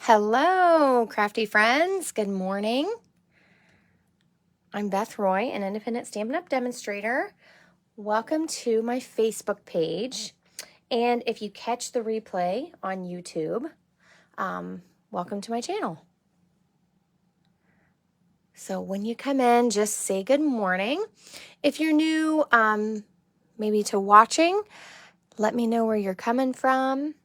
Hello, crafty friends. Good morning. I'm Beth Roy, an independent Stampin' Up! Demonstrator. Welcome to my Facebook page. And if you catch the replay on YouTube, welcome to my channel. So when you come in, just say good morning. If you're new, maybe to watching, let me know where you're coming from.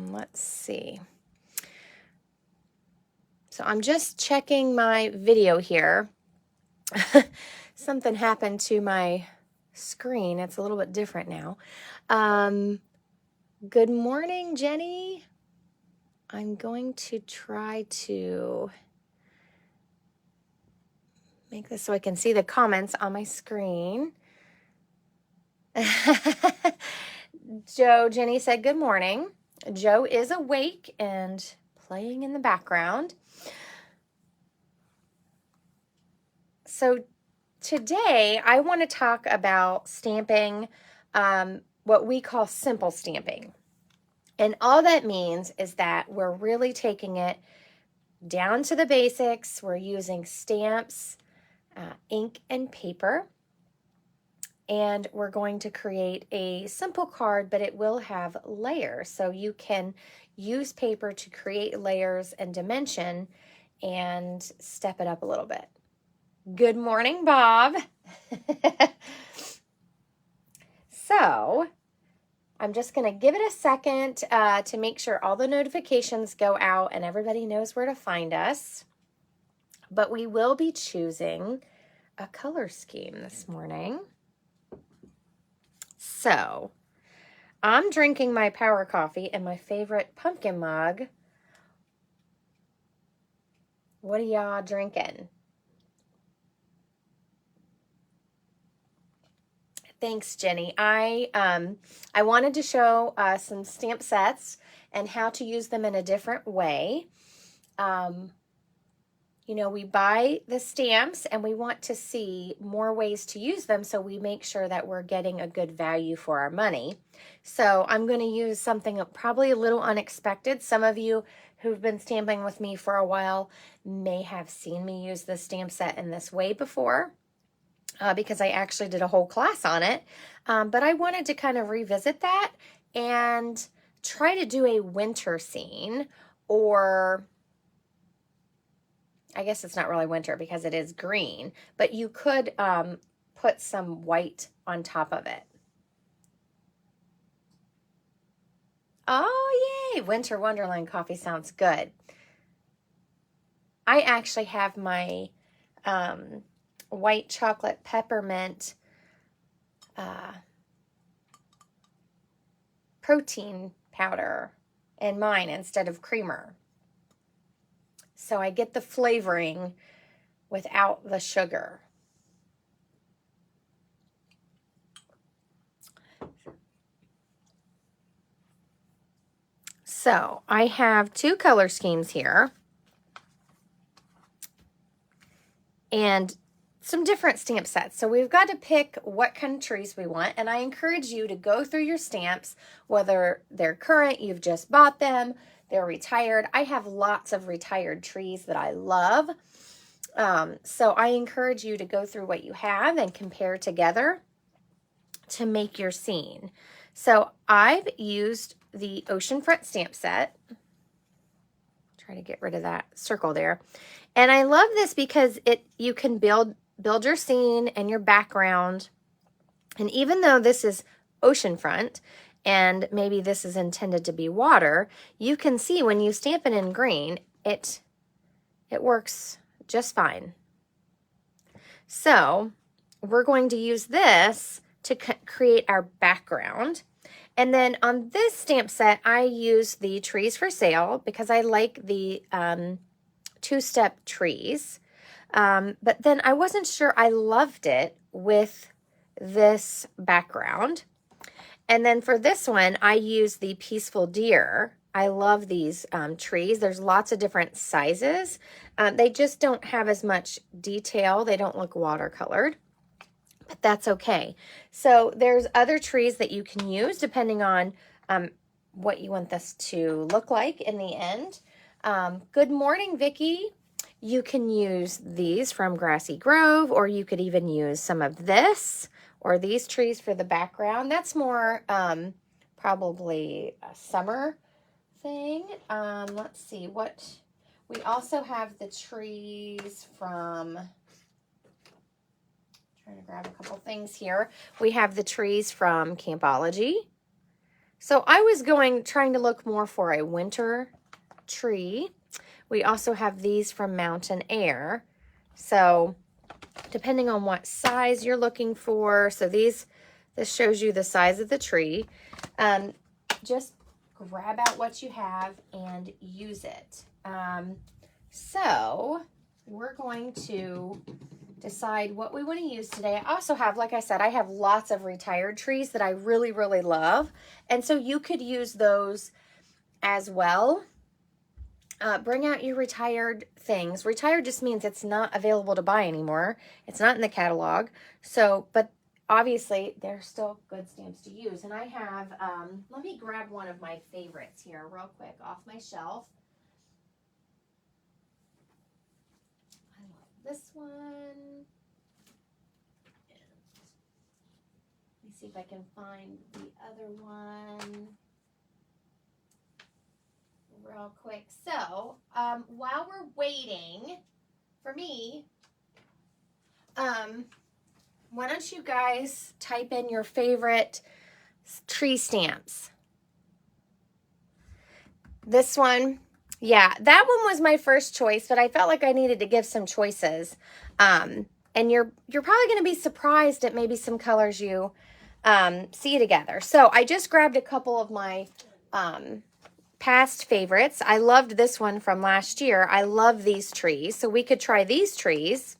Let's see. So I'm just checking my video here. Something happened to my screen. It's a little bit different now. Good morning, Jenny. I'm going to try to make this so I can see the comments on my screen. Jenny said good morning. Joe is awake and playing in the background. So today I want to talk about stamping, what we call simple stamping. And all that means is that we're really taking it down to the basics. We're using stamps, ink, and paper. And we're going to create a simple card, but it will have layers. So you can use paper to create layers and dimension and step it up a little bit. Good morning, Bob. So I'm just going to give it a second to make sure all the notifications go out and everybody knows where to find us. But we will be choosing a color scheme this morning. So I'm drinking my power coffee in my favorite pumpkin mug. What are y'all drinking? Thanks, Jenny. I wanted to show some stamp sets and how to use them in a different way. You know, we buy the stamps and we want to see more ways to use them, so we make sure that we're getting a good value for our money. So I'm going to use something probably a little unexpected. Some of you who've been stamping with me for a while may have seen me use this stamp set in this way before. Because I actually did a whole class on it. But I wanted to kind of revisit that and try to do a winter scene, or I guess it's not really winter because it is green, but you could put some white on top of it. Oh, yay! Winter Wonderland coffee sounds good. I actually have my white chocolate peppermint protein powder in mine instead of creamer. So I get the flavoring without the sugar. So I have two color schemes here and some different stamp sets. So we've got to pick what kind of trees we want, and I encourage you to go through your stamps, whether they're current, you've just bought them, they're retired. I have lots of retired trees that I love. So I encourage you to go through what you have and compare together to make your scene. So I've used the Oceanfront stamp set. Try to get rid of that circle there. And I love this because you can build your scene and your background. And even though this is oceanfront and maybe this is intended to be water, you can see when you stamp it in green, it works just fine. So we're going to use this to create our background. And then on this stamp set, I use the Trees for Sale because I like the two-step trees. But then I wasn't sure I loved it with this background. And then for this one, I use the Peaceful Deer I love these trees. There's lots of different sizes. They just don't have as much detail. They don't look watercolored, but that's okay. So there's other trees that you can use depending on what you want this to look like in the end. Good morning, Vicki. You can use these from Grassy Grove, or you could even use some of this or these trees for the background. That's more probably a summer thing. Let's see what we also have. The trees from, trying to grab a couple things here. We have the trees from Campology. So I was trying to look more for a winter tree. We also have these from Mountain Air. So depending on what size you're looking for, so this shows you the size of the tree. Just grab out what you have and use it. So we're going to decide what we want to use today. I also have, like I said, I have lots of retired trees that I really, really love. And so you could use those as well. Bring out your retired things. Retired just means it's not available to buy anymore. It's not in the catalog. So, but obviously they're still good stamps to use. And I have, let me grab one of my favorites here real quick off my shelf. I love this one. Let me see if I can find the other one real quick. So, while we're waiting for me, why don't you guys type in your favorite tree stamps? This one, yeah, that one was my first choice, but I felt like I needed to give some choices. And you're probably going to be surprised at maybe some colors you see together. So I just grabbed a couple of my past favorites. I loved this one from last year. I love these trees, so we could try these trees.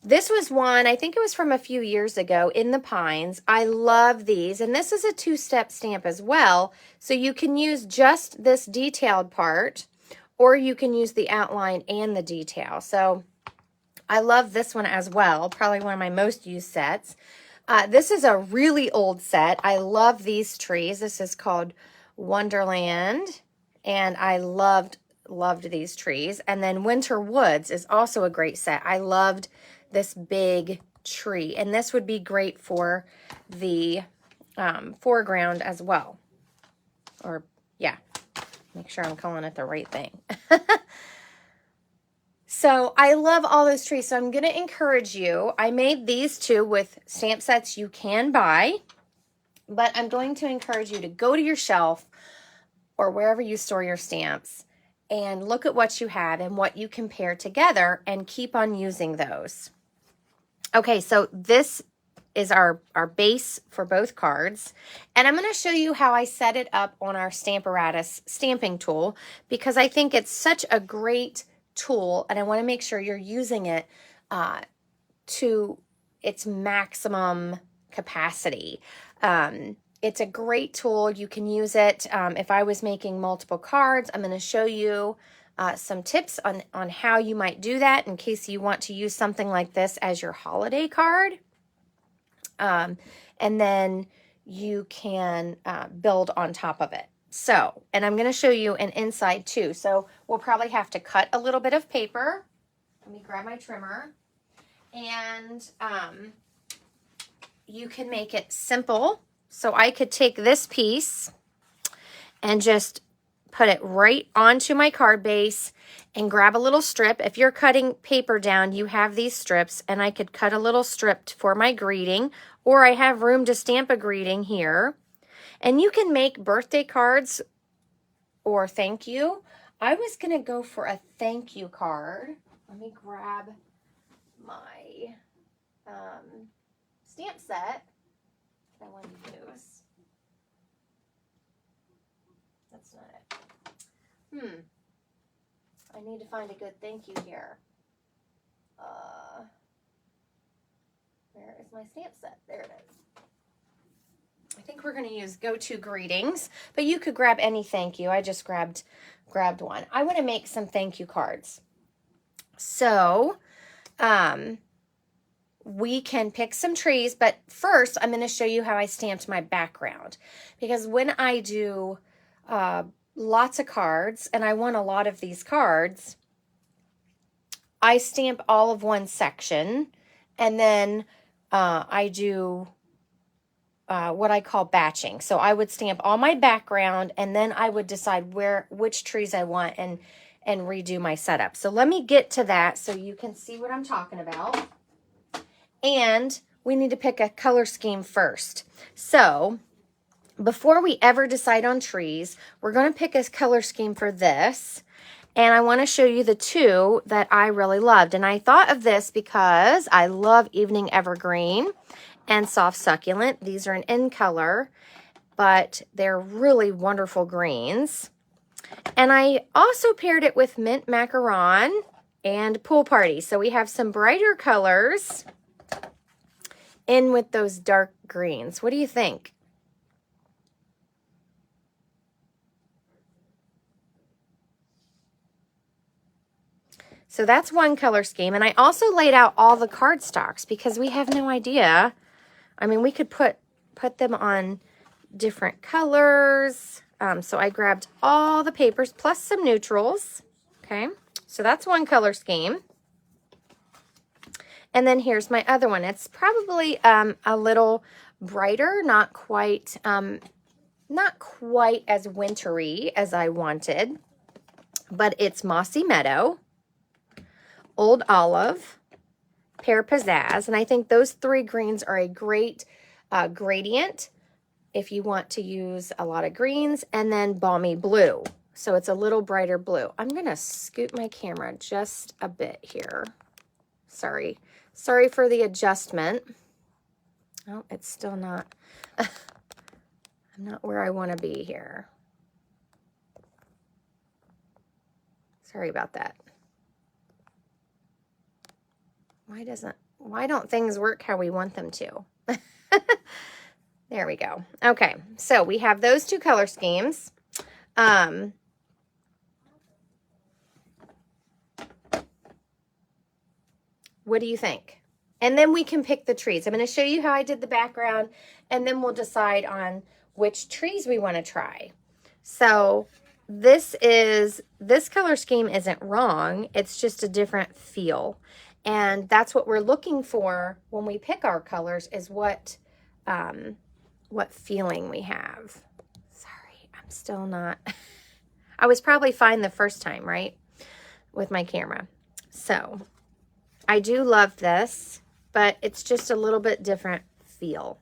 This was one, I think it was from a few years ago, in the pines. I love these, and this is a two-step stamp as well, so you can use just this detailed part, or you can use the outline and the detail. So I love this one as well, probably one of my most used sets. This is a really old set. I love these trees. This is called Wonderland, and I loved these trees. And then Winter Woods is also a great set. I loved this big tree, and this would be great for the foreground as well. Or, yeah, make sure I'm calling it the right thing. So I love all those trees, so I'm going to encourage you. I made these two with stamp sets you can buy, but I'm going to encourage you to go to your shelf or wherever you store your stamps and look at what you have and what you can pair together and keep on using those. Okay, so this is our base for both cards, and I'm going to show you how I set it up on our Stamparatus stamping tool, because I think it's such a great tool, and I want to make sure you're using it to its maximum capacity. It's a great tool. You can use it if I was making multiple cards. I'm going to show you some tips on how you might do that in case you want to use something like this as your holiday card. And then you can build on top of it. So, and I'm going to show you an inside too. So we'll probably have to cut a little bit of paper. Let me grab my trimmer. And you can make it simple. So I could take this piece and just put it right onto my card base and grab a little strip. If you're cutting paper down, you have these strips, and I could cut a little strip for my greeting, or I have room to stamp a greeting here. And you can make birthday cards or thank you. I was going to go for a thank you card. Let me grab my stamp set that I want to use. That's not it. I need to find a good thank you here. Where is my stamp set? There it is. I think we're going to use Go To Greetings, but you could grab any thank you. I just grabbed one. I want to make some thank you cards. So, we can pick some trees, but first I'm going to show you how I stamped my background, because when I do lots of cards and I want a lot of these cards, I stamp all of one section, and then I do what I call batching. So I would stamp all my background, and then I would decide which trees I want and redo my setup. So let me get to that so you can see what I'm talking about. And we need to pick a color scheme first. So before we ever decide on trees, we're going to pick a color scheme for this. And I want to show you the two that I really loved. And I thought of this because I love Evening Evergreen and Soft Succulent. These are an in color, but they're really wonderful greens. And I also paired it with Mint Macaron and Pool Party. So we have some brighter colors in with those dark greens. What do you think? So that's one color scheme. And I also laid out all the cardstocks because we have no idea. I mean, we could put them on different colors. So I grabbed all the papers plus some neutrals. Okay, so that's one color scheme. And then here's my other one. It's probably a little brighter, not quite as wintry as I wanted, but it's Mossy Meadow, Old Olive, Pear Pizzazz, and I think those three greens are a great gradient if you want to use a lot of greens, and then Balmy Blue. So it's a little brighter blue. I'm going to scoot my camera just a bit here. Sorry for the adjustment. Oh, it's still not, I'm not where I want to be here. Sorry about that. Why don't things work how we want them to? There we go. Okay, so we have those two color schemes. What do you think? And then we can pick the trees. I'm going to show you how I did the background, and then we'll decide on which trees we want to try. So this color scheme isn't wrong. It's just a different feel. And that's what we're looking for when we pick our colors, is what feeling we have. Sorry, I'm still not. I was probably fine the first time, right? With my camera. So I do love this, but it's just a little bit different feel.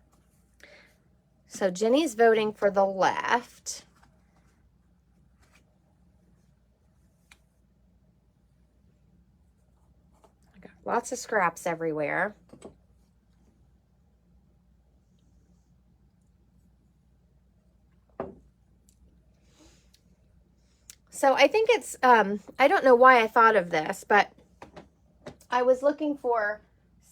So Jenny's voting for the left. I got lots of scraps everywhere. So I think it's, I don't know why I thought of this, but I was looking for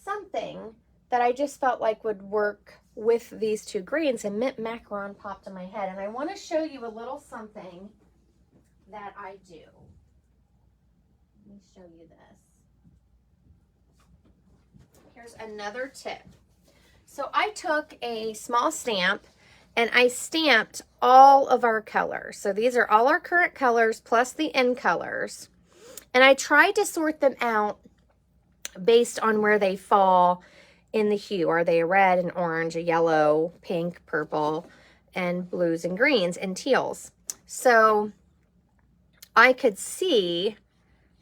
something that I just felt like would work with these two greens, and Mint Macaron popped in my head. And I want to show you a little something that I do. Let me show you this. Here's another tip. So I took a small stamp and I stamped all of our colors. So these are all our current colors plus the end colors. And I tried to sort them out based on where they fall in the hue. Are they a red, an orange, a yellow, pink, purple, and blues and greens and teals? So I could see,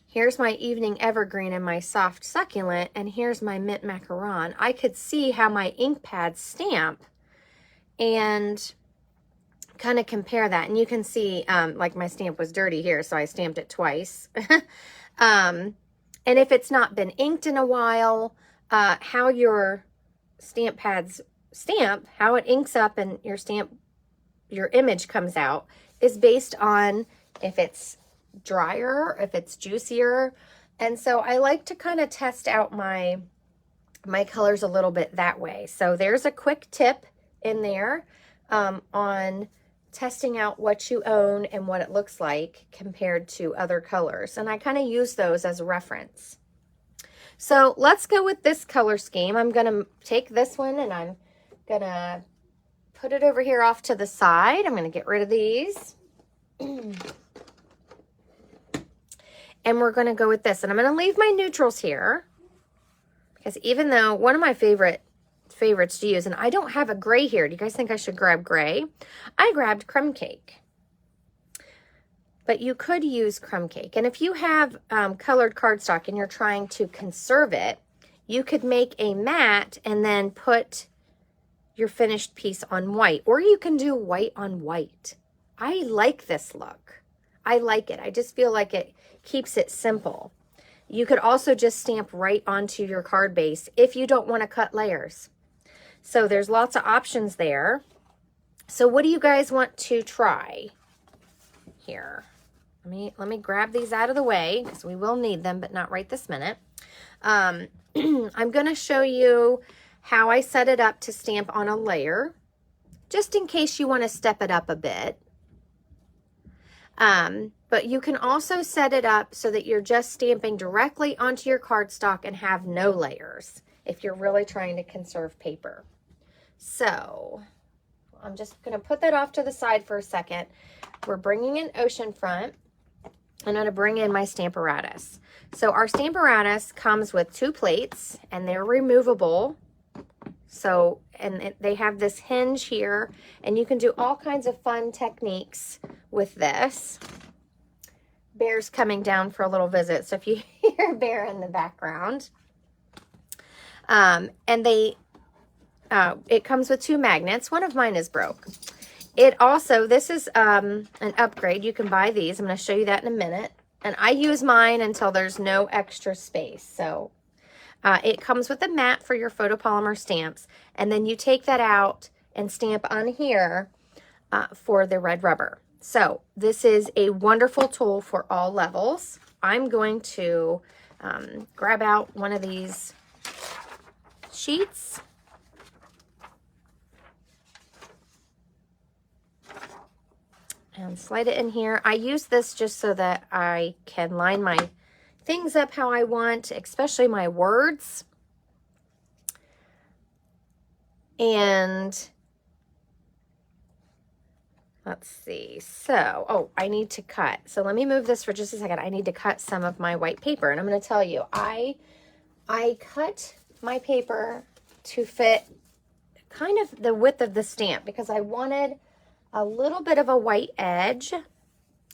here's my Evening Evergreen and my Soft Succulent, and here's my Mint Macaron. I could see how my ink pads stamp and kind of compare that. And you can see, like my stamp was dirty here, so I stamped it twice. And if it's not been inked in a while, how your stamp pads stamp, how it inks up and your image comes out is based on if it's drier, if it's juicier. And so I like to kind of test out my colors a little bit that way. So there's a quick tip in there. on testing out what you own and what it looks like compared to other colors. And I kind of use those as a reference. So let's go with this color scheme. I'm going to take this one and I'm going to put it over here off to the side. I'm going to get rid of these. And we're going to go with this. And I'm going to leave my neutrals here. Because even though one of my favorites to use, and I don't have a gray here. Do you guys think I should grab gray? I grabbed crumb cake. But you could use crumb cake. And if you have colored cardstock and you're trying to conserve it, you could make a mat and then put your finished piece on white. Or you can do white on white. I like this look. I like it. I just feel like it keeps it simple. You could also just stamp right onto your card base if you don't want to cut layers. So there's lots of options there. So what do you guys want to try here? Let me grab these out of the way because we will need them, but not right this minute. I'm going to show you how I set it up to stamp on a layer, just in case you want to step it up a bit. But you can also set it up so that you're just stamping directly onto your cardstock and have no layers if you're really trying to conserve paper. So I'm just going to put that off to the side for a second. We're bringing in Oceanfront. I'm going to bring in my Stamparatus. So our Stamparatus comes with 2 plates and they're removable. So, and they have this hinge here and you can do all kinds of fun techniques with this. Bear's coming down for a little visit. So if you hear Bear in the background, and it comes with 2 magnets. One of mine is broke. It also, this is an upgrade. You can buy these. I'm going to show you that in a minute. And I use mine until there's no extra space. So it comes with a mat for your photopolymer stamps. And then you take that out and stamp on here for the red rubber. So this is a wonderful tool for all levels. I'm going to grab out one of these sheets. And slide it in here. I use this just so that I can line my things up how I want, especially my words. And let's see. So, oh, I need to cut. So let me move this for just a second. I need to cut some of my white paper. And I'm going to tell you, I cut my paper to fit kind of the width of the stamp because I wanted a little bit of a white edge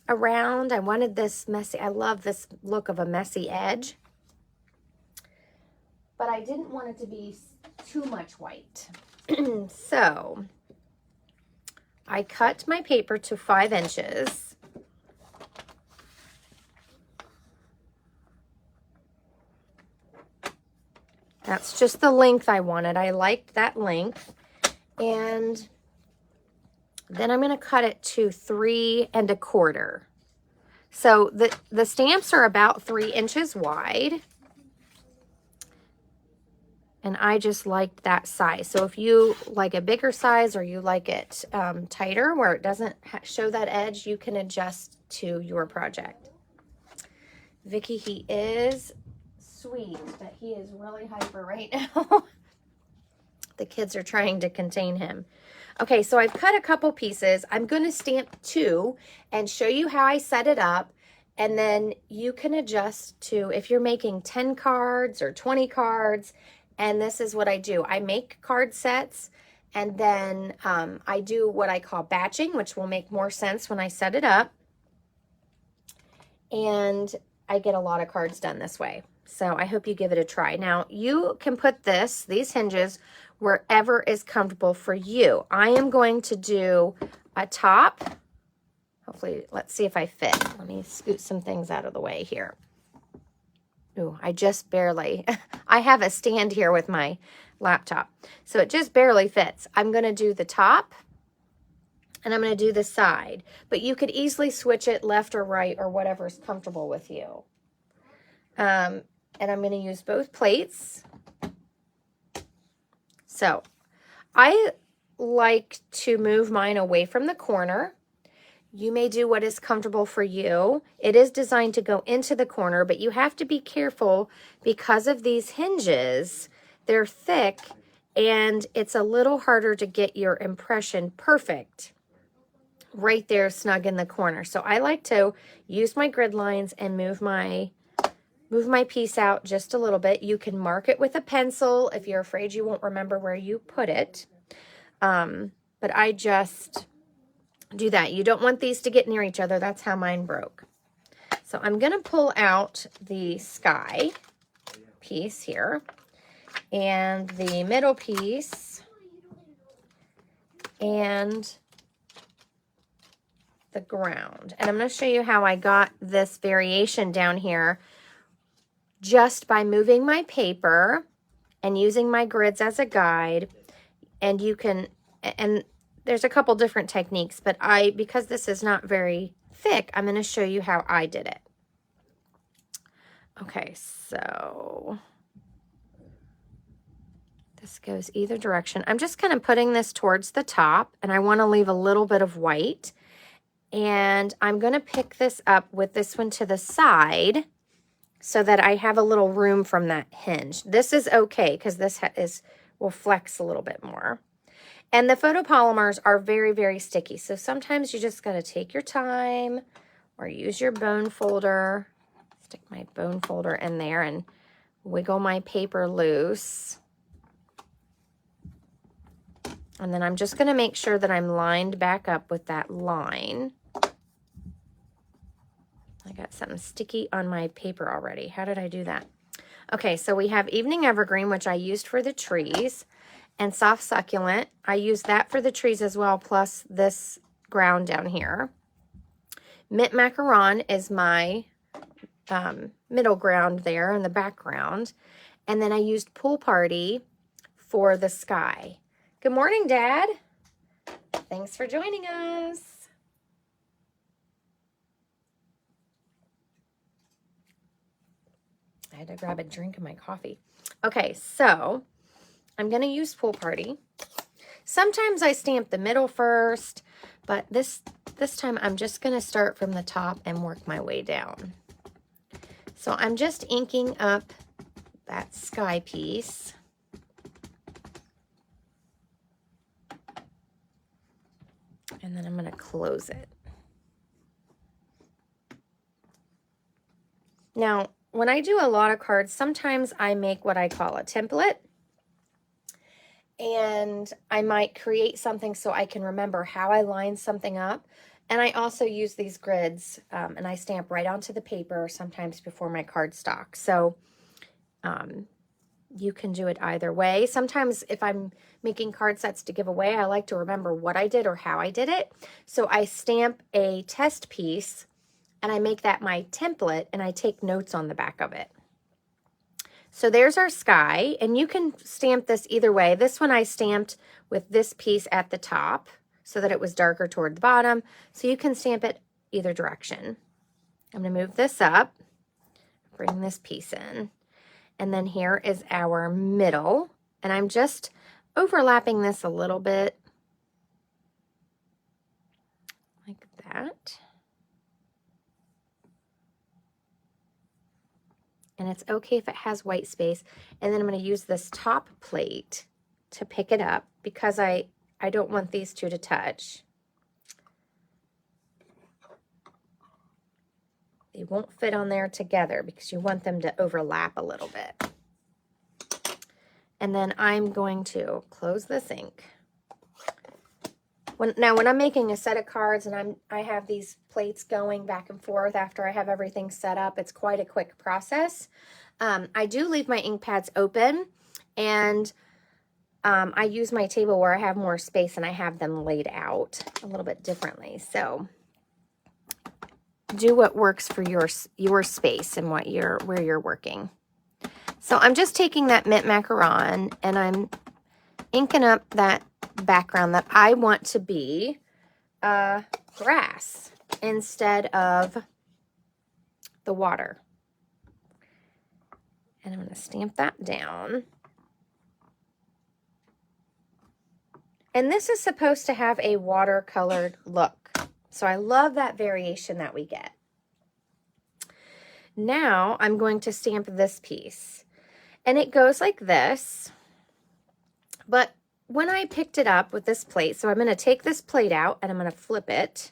around. I wanted this messy, I love this look of a messy edge. But I didn't want it to be too much white. So I cut my paper to 5 inches. That's just the length I wanted. I liked that length. And then I'm going to cut it to 3 1/4. So the stamps are about 3 inches wide. And I just liked that size. So if you like a bigger size or you like it tighter where it doesn't show that edge, you can adjust to your project. Vicky, he is sweet, but he is really hyper right now. The kids are trying to contain him. Okay, so I've cut a couple pieces. I'm going to stamp 2 and show you how I set it up. And then you can adjust to if you're making 10 cards or 20 cards. And this is what I do. I make card sets and then I do what I call batching, which will make more sense when I set it up. And I get a lot of cards done this way. So I hope you give it a try. Now you can put these hinges wherever is comfortable for you. I am going to do a top. Hopefully, let's see if I fit. Let me scoot some things out of the way here. Ooh, I just barely, I have a stand here with my laptop. So it just barely fits. I'm going to do the top and I'm going to do the side. But you could easily switch it left or right or whatever is comfortable with you. And I'm going to use both plates. So I like to move mine away from the corner. You may do what is comfortable for you. It is designed to go into the corner, but you have to be careful because of these hinges. They're thick and it's a little harder to get your impression perfect right there snug in the corner. So I like to use my grid lines and move my piece out just a little bit. You can mark it with a pencil if you're afraid you won't remember where you put it. But I just do that. You don't want these to get near each other. That's how mine broke. So I'm going to pull out the sky piece here and the middle piece and the ground. And I'm going to show you how I got this variation down here just by moving my paper and using my grids as a guide. And you can, and there's a couple different techniques, but because this is not very thick, I'm going to show you how I did it. Okay, so this goes either direction. I'm just kind of putting this towards the top, and I want to leave a little bit of white. And I'm going to pick this up with this one to the side so that I have a little room from that hinge. This is okay because this will flex a little bit more. And the photopolymers are very, very sticky. So sometimes you just got to take your time or use your bone folder. Stick my bone folder in there and wiggle my paper loose. And then I'm just going to make sure that I'm lined back up with that line. I got something sticky on my paper already. How did I do that? Okay, so we have Evening Evergreen, which I used for the trees, and Soft Succulent. I used that for the trees as well, plus this ground down here. Mint Macaron is my middle ground there in the background. And then I used Pool Party for the sky. Good morning, Dad. Thanks for joining us. I had to grab a drink of my coffee. Okay, so I'm going to use Pool Party. Sometimes I stamp the middle first, but this time I'm just going to start from the top and work my way down. So I'm just inking up that sky piece. And then I'm going to close it. Now, when I do a lot of cards, sometimes I make what I call a template. And I might create something so I can remember how I line something up. And I also use these grids and I stamp right onto the paper sometimes before my cardstock. So you can do it either way. Sometimes if I'm making card sets to give away, I like to remember what I did or how I did it. So I stamp a test piece and I make that my template and I take notes on the back of it. So there's our sky, and you can stamp this either way. This one I stamped with this piece at the top so that it was darker toward the bottom. So you can stamp it either direction. I'm going to move this up, bring this piece in, and then here is our middle, and I'm just overlapping this a little bit like that. And it's okay if it has white space. And then I'm going to use this top plate to pick it up because I don't want these two to touch. They won't fit on there together because you want them to overlap a little bit. And then I'm going to close this ink. Now, when I'm making a set of cards and I have these plates going back and forth after I have everything set up, it's quite a quick process. I do leave my ink pads open, and I use my table where I have more space and I have them laid out a little bit differently. So do what works for your space and where you're working. So I'm just taking that Mint Macaron and I'm inking up that background that I want to be grass instead of the water. And I'm going to stamp that down. And this is supposed to have a watercolored look. So I love that variation that we get. Now I'm going to stamp this piece. And it goes like this. But when I picked it up with this plate, so I'm going to take this plate out and I'm going to flip it.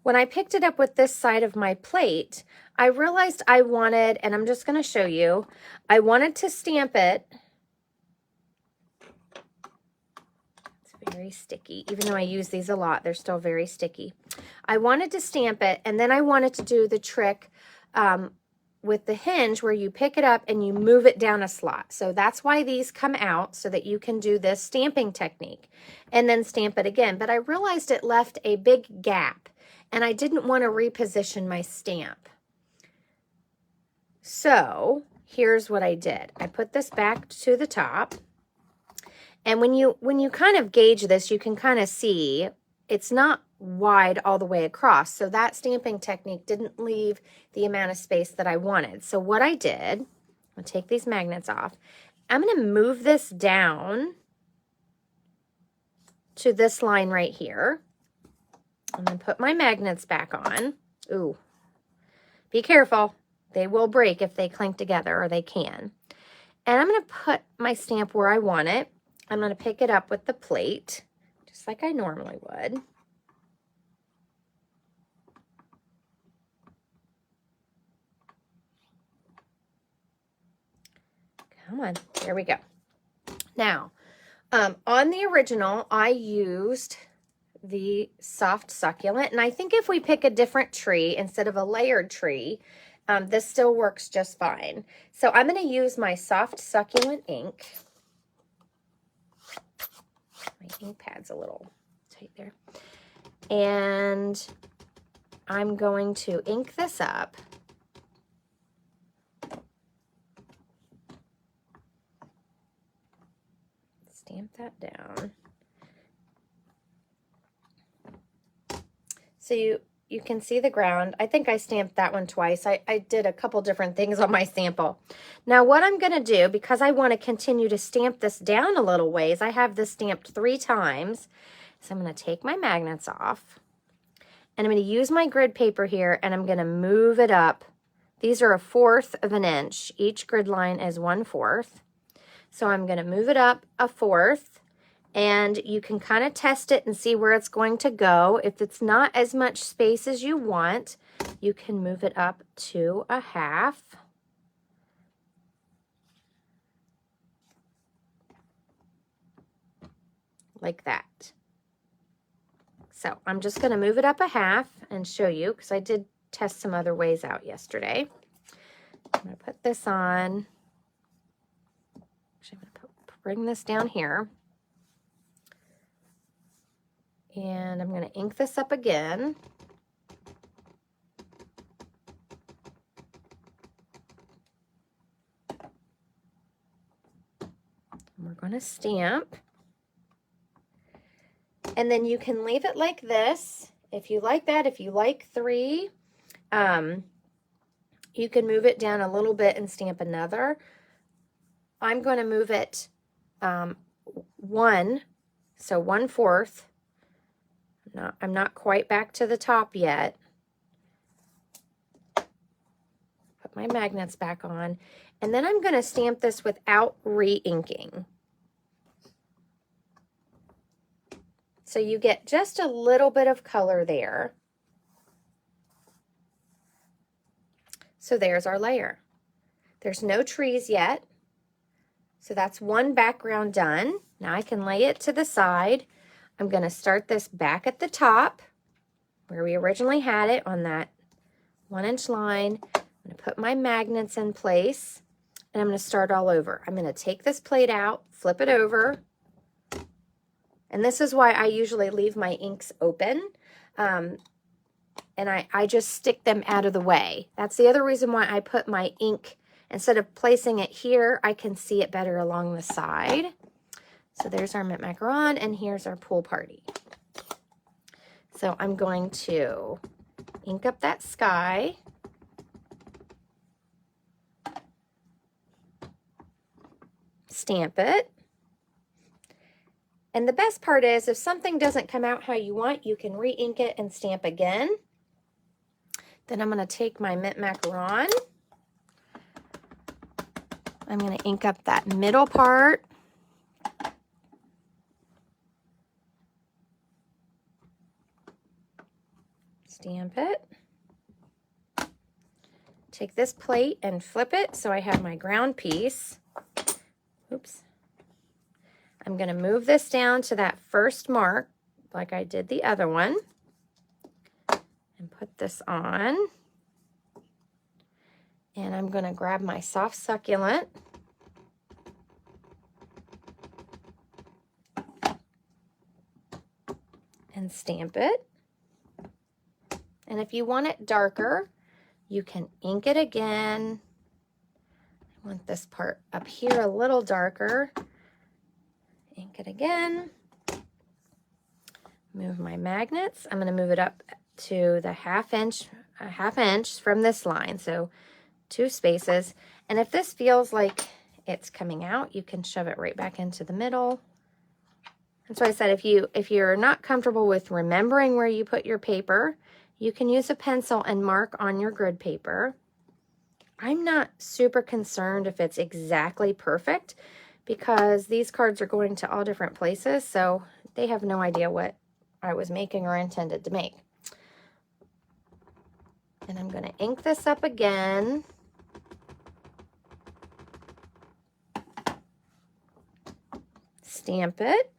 When I picked it up with this side of my plate, I realized I wanted, and I'm just going to show you, I wanted to stamp it. It's very sticky. Even though I use these a lot, they're still very sticky. I wanted to stamp it, and then I wanted to do the trick with the hinge where you pick it up and you move it down a slot. So that's why these come out, so that you can do this stamping technique and then stamp it again. But I realized it left a big gap and I didn't want to reposition my stamp. So here's what I did. I put this back to the top, and when you kind of gauge this, you can kind of see it's not wide all the way across. So that stamping technique didn't leave the amount of space that I wanted. So what I did, I'll take these magnets off. I'm going to move this down to this line right here. And then put my magnets back on. Ooh, be careful. They will break if they clink together, or they can. And I'm going to put my stamp where I want it. I'm going to pick it up with the plate, just like I normally would. Come on, there we go. Now, on the original, I used the soft succulent, and I think if we pick a different tree instead of a layered tree, this still works just fine. So I'm going to use my soft succulent ink. My ink pad's a little tight there. And I'm going to ink this up. Stamp that down. So you can see the ground. I think I stamped that one twice. I did a couple different things on my sample. Now what I'm going to do, because I want to continue to stamp this down a little ways, I have this stamped 3 times. So I'm going to take my magnets off. And I'm going to use my grid paper here, and I'm going to move it up. These are 1/4 of an inch. Each grid line is 1/4. So I'm going to move it up 1/4. And you can kind of test it and see where it's going to go. If it's not as much space as you want, you can move it up to 1/2. Like that. So I'm just going to move it up 1/2 and show you, because I did test some other ways out yesterday. I'm going to put this on. Actually, I'm going to bring this down here. And I'm going to ink this up again. And we're going to stamp. And then you can leave it like this. If you like that, if you like 3, you can move it down a little bit and stamp another. I'm going to move it 1, so 1/4. I'm not quite back to the top yet. Put my magnets back on. And then I'm going to stamp this without re-inking. So you get just a little bit of color there. So there's our layer. There's no trees yet. So that's one background done. Now I can lay it to the side. I'm going to start this back at the top where we originally had it on that 1-inch line. I'm going to put my magnets in place, and I'm going to start all over. I'm going to take this plate out, flip it over, and this is why I usually leave my inks open, and I just stick them out of the way. That's the other reason why I put my ink, instead of placing it here, I can see it better along the side. So there's our mint macaron, and here's our pool party. So I'm going to ink up that sky. Stamp it. And the best part is if something doesn't come out how you want, you can re-ink it and stamp again. Then I'm going to take my mint macaron. I'm going to ink up that middle part. Stamp it. Take this plate and flip it so I have my ground piece. Oops. I'm going to move this down to that first mark like I did the other one and put this on. And I'm going to grab my soft succulent and stamp it. And if you want it darker, you can ink it again. I want this part up here a little darker. Ink it again. Move my magnets. I'm going to move it up to the half inch from this line. So 2 spaces. And if this feels like it's coming out, you can shove it right back into the middle. That's why I said if you're not comfortable with remembering where you put your paper, you can use a pencil and mark on your grid paper. I'm not super concerned if it's exactly perfect because these cards are going to all different places, so they have no idea what I was making or intended to make. And I'm going to ink this up again. Stamp it.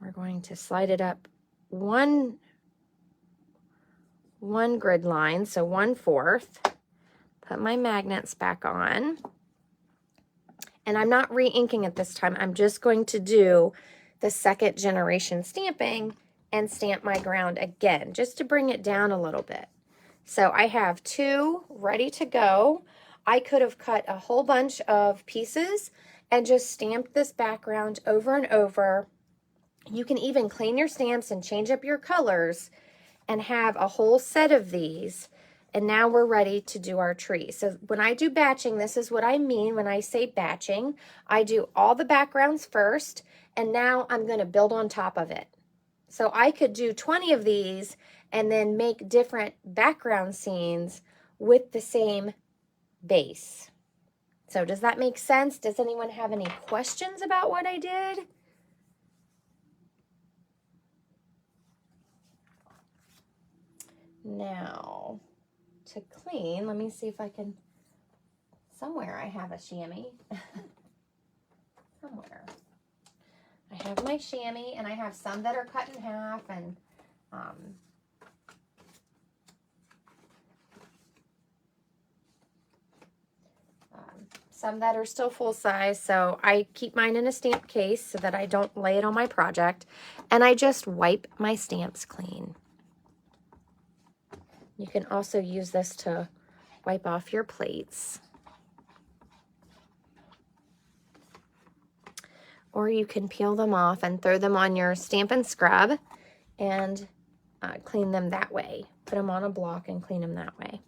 We're going to slide it up one grid line, so 1/4. Put my magnets back on. And I'm not re-inking it this time. I'm just going to do the 2nd generation stamping and stamp my ground again, just to bring it down a little bit. So I have 2 ready to go. I could have cut a whole bunch of pieces and just stamped this background over and over. You can even clean your stamps and change up your colors and have a whole set of these. And now we're ready to do our tree. So when I do batching, this is what I mean when I say batching. I do all the backgrounds first, and now I'm going to build on top of it. So I could do 20 of these and then make different background scenes with the same base. So does that make sense? Does anyone have any questions about what I did? Now, to clean, let me see if I can, somewhere I have a chamois. Somewhere. I have my chamois, and I have some that are cut in half, and some that are still full size. So I keep mine in a stamp case so that I don't lay it on my project, and I just wipe my stamps clean. You can also use this to wipe off your plates. Or you can peel them off and throw them on your Stampin' Scrub and clean them that way. Put them on a block and clean them that way.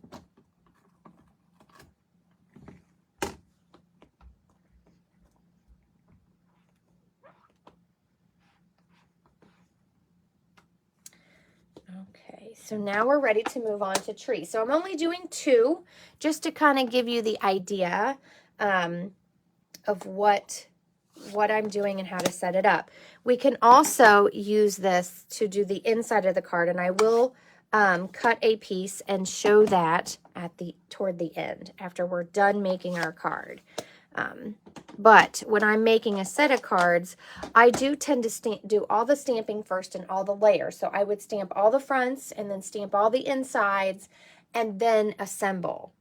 Okay, so now we're ready to move on to tree. So I'm only doing 2 just to kind of give you the idea of what I'm doing and how to set it up. We can also use this to do the inside of the card, and I will cut a piece and show that at toward the end after we're done making our card. But when I'm making a set of cards, I do tend to do all the stamping first and all the layers. So I would stamp all the fronts and then stamp all the insides and then assemble.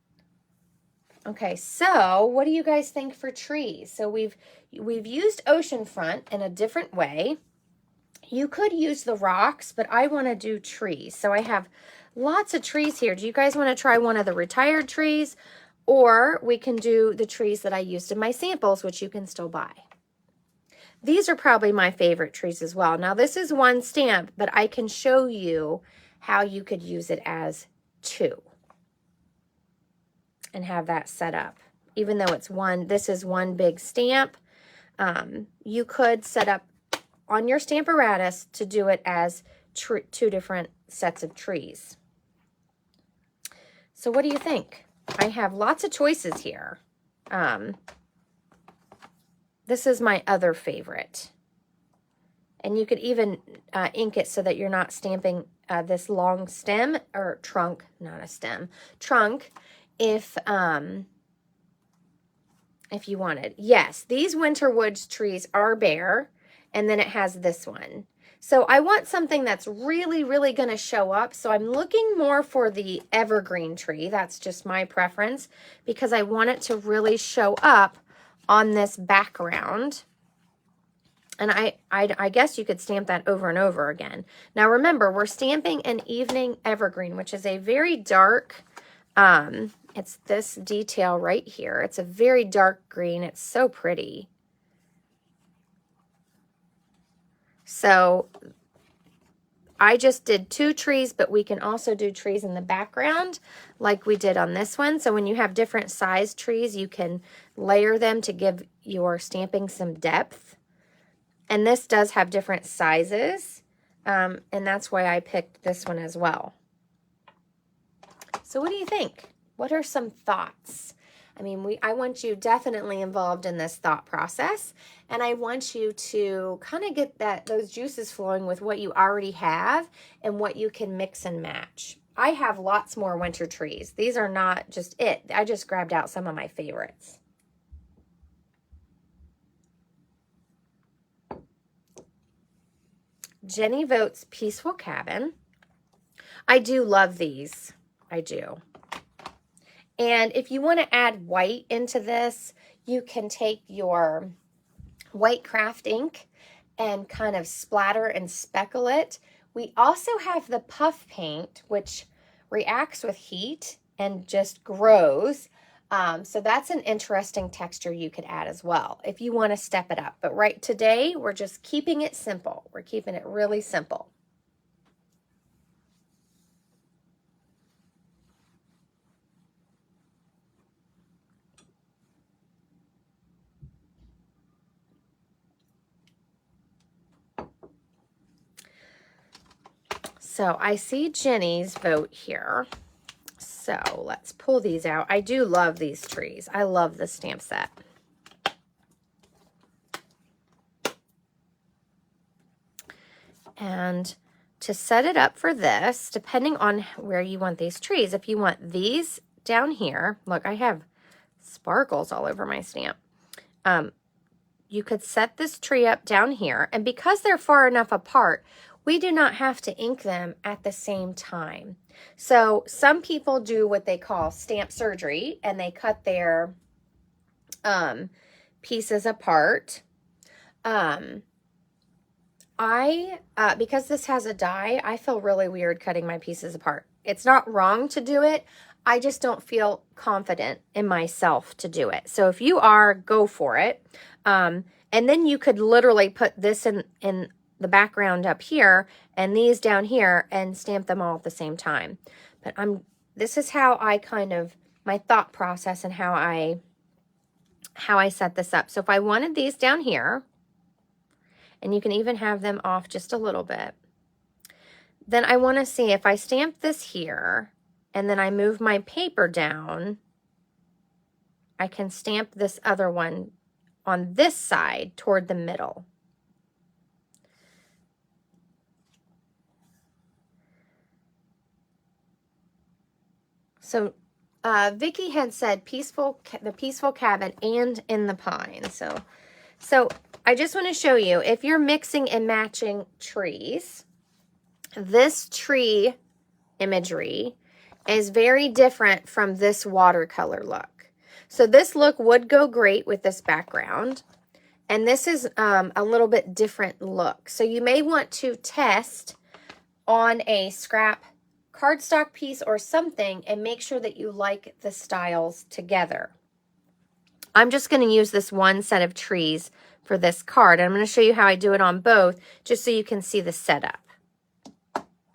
Okay, so what do you guys think for trees? So we've used Oceanfront in a different way. You could use the rocks, but I want to do trees. So I have lots of trees here. Do you guys want to try one of the retired trees? Or we can do the trees that I used in my samples, which you can still buy. These are probably my favorite trees as well. Now this is one stamp, but I can show you how you could use it as 2 and have that set up even though it's this is one big stamp. You could set up on your Stamparatus to do it as two different sets of trees. So what do you think? I have lots of choices here. This is my other favorite. And you could even ink it so that you're not stamping this long stem or trunk, not a stem, trunk, if you wanted. Yes, these Winter Woods trees are bare, and then it has this one. So I want something that's really, really going to show up. So I'm looking more for the evergreen tree. That's just my preference because I want it to really show up on this background. And I guess you could stamp that over and over again. Now remember, we're stamping an evening evergreen, which is a very dark, it's this detail right here. It's a very dark green. It's so pretty. So I just did 2 trees, but we can also do trees in the background like we did on this one. So when you have different size trees, you can layer them to give your stamping some depth. And this does have different sizes, and that's why I picked this one as well. So what do you think? What are some thoughts? I mean, I want you definitely involved in this thought process, and I want you to kind of get those juices flowing with what you already have and what you can mix and match. I have lots more winter trees. These are not just it. I just grabbed out some of my favorites. Jenny votes Peaceful Cabin. I do love these. I do. And if you want to add white into this, you can take your white craft ink and kind of splatter and speckle it. We also have the puff paint, which reacts with heat and just grows. So that's an interesting texture you could add as well if you want to step it up. But right today, we're just keeping it simple. We're keeping it really simple. So I see Jenny's vote here. So let's pull these out. I do love these trees. I love the stamp set. And to set it up for this, depending on where you want these trees, if you want these down here, look, I have sparkles all over my stamp. You could set this tree up down here, and because they're far enough apart, we do not have to ink them at the same time. So some people do what they call stamp surgery, and they cut their pieces apart. Because this has a die, I feel really weird cutting my pieces apart. It's not wrong to do it. I just don't feel confident in myself to do it. So if you are, go for it. And then you could literally put this in the background up here and these down here and stamp them all at the same time. But this is how I my thought process and how I set this up. So if I wanted these down here, and you can even have them off just a little bit, then I want to see if I stamp this here and then I move my paper down, I can stamp this other one on this side toward the middle. So Vicki had said the peaceful cabin and in the pine. So I just want to show you, if you're mixing and matching trees, this tree imagery is very different from this watercolor look. So this look would go great with this background, and this is a little bit different look. So you may want to test on a scrap cardstock piece or something and make sure that you like the styles together. I'm just going to use this one set of trees for this card. And I'm going to show you how I do it on both, just so you can see the setup.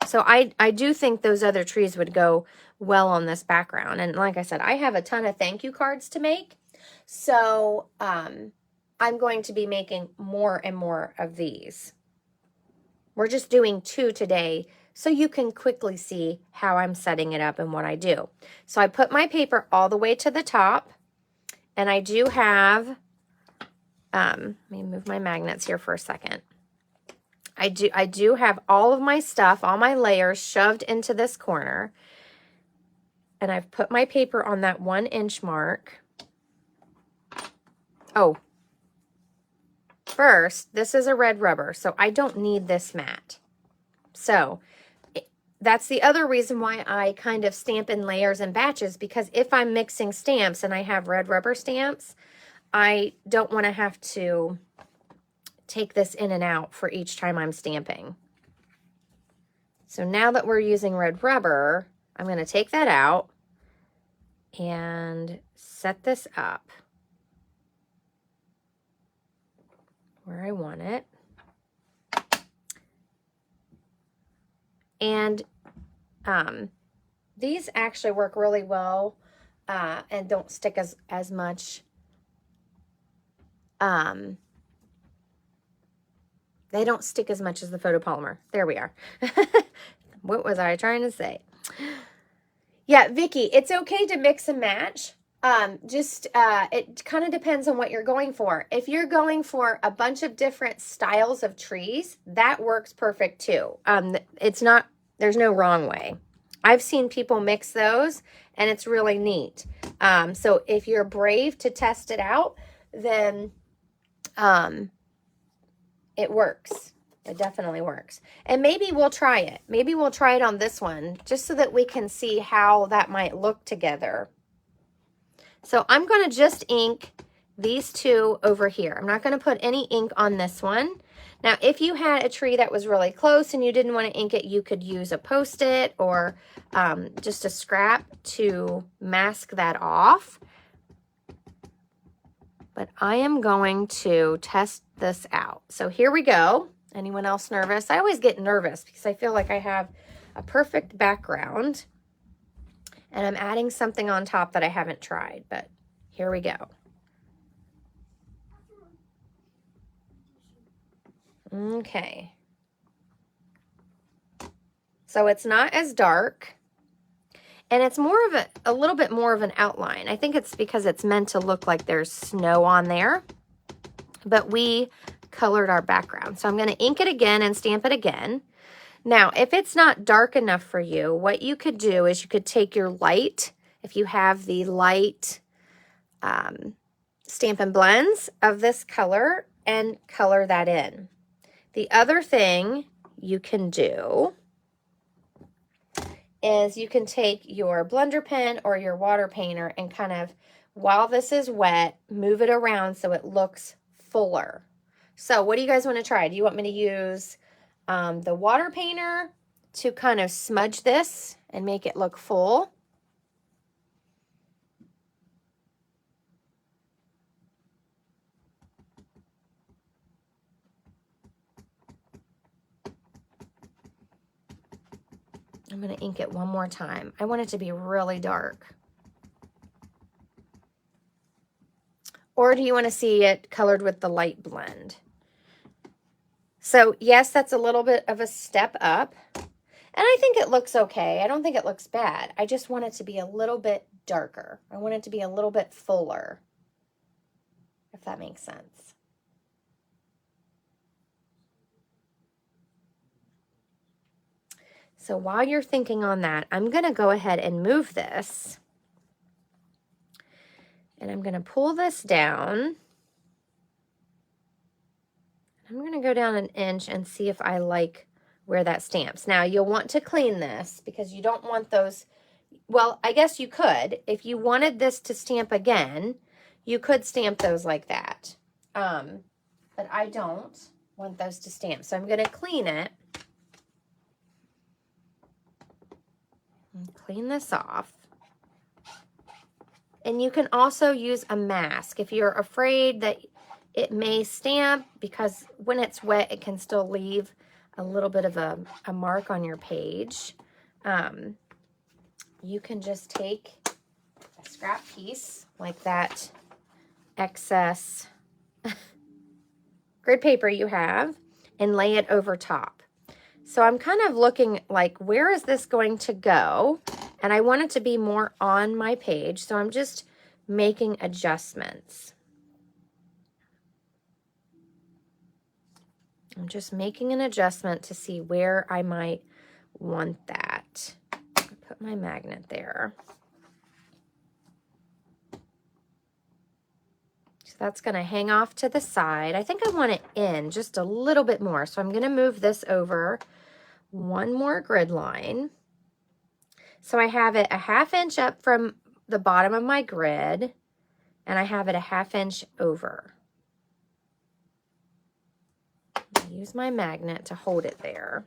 So I do think those other trees would go well on this background. And like I said, I have a ton of thank you cards to make. So I'm going to be making more and more of these. We're just doing 2 today so you can quickly see how I'm setting it up and what I do. So I put my paper all the way to the top, and I do have, let me move my magnets here for a second. I do have all of my stuff, all my layers shoved into this corner, and I've put my paper on that 1-inch mark. Oh, first, this is a red rubber, so I don't need this mat. So that's the other reason why I kind of stamp in layers and batches, because if I'm mixing stamps and I have red rubber stamps, I don't want to have to take this in and out for each time I'm stamping. So now that we're using red rubber, I'm going to take that out and set this up where I want it. And these actually work really well and don't stick as much. They don't stick as much as the photopolymer. There we are. What was I trying to say? Yeah, Vicky, it's okay to mix and match. It kind of depends on what you're going for. If you're going for a bunch of different styles of trees, that works perfect too. There's no wrong way. I've seen people mix those, and it's really neat. So if you're brave to test it out, then it works. It definitely works. And maybe we'll try it. Maybe we'll try it on this one just so that we can see how that might look together. So I'm going to just ink these 2 over here. I'm not going to put any ink on this one. Now, if you had a tree that was really close and you didn't want to ink it, you could use a Post-it or just a scrap to mask that off. But I am going to test this out. So here we go. Anyone else nervous? I always get nervous because I feel like I have a perfect background and I'm adding something on top that I haven't tried, but here we go. Okay. So it's not as dark, and it's more of a little bit more of an outline. I think it's because it's meant to look like there's snow on there, but we colored our background. So I'm going to ink it again and stamp it again. Now, if it's not dark enough for you, what you could do is you could take your light, if you have the light Stampin' Blends of this color, and color that in. The other thing you can do is you can take your blender pen or your water painter and kind of, while this is wet, move it around so it looks fuller. So what do you guys want to try? Do you want me to use the water painter to kind of smudge this and make it look full? I'm going to ink it one more time. I want it to be really dark. Or do you want to see it colored with the light blend? So yes, that's a little bit of a step up. And I think it looks okay. I don't think it looks bad. I just want it to be a little bit darker. I want it to be a little bit fuller, if that makes sense. So while you're thinking on that, I'm going to go ahead and move this. And I'm going to pull this down. I'm going to go down 1 inch and see if I like where that stamps. Now, you'll want to clean this because you don't want those. Well, I guess you could. If you wanted this to stamp again, you could stamp those like that. But I don't want those to stamp. So I'm going to clean it. And clean this off. And you can also use a mask if you're afraid that it may stamp, because when it's wet, it can still leave a little bit of a mark on your page. You can just take a scrap piece like that excess grid paper you have and lay it over top. So I'm kind of looking like, where is this going to go? And I want it to be more on my page, so I'm just making adjustments. I'm just making an adjustment to see where I might want that. I'll put my magnet there. So that's going to hang off to the side. I think I want it in just a little bit more. So I'm going to move this over one more grid line. So I have it a 1/2 inch up from the bottom of my grid, and I have it a 1/2 inch over. Use my magnet to hold it there.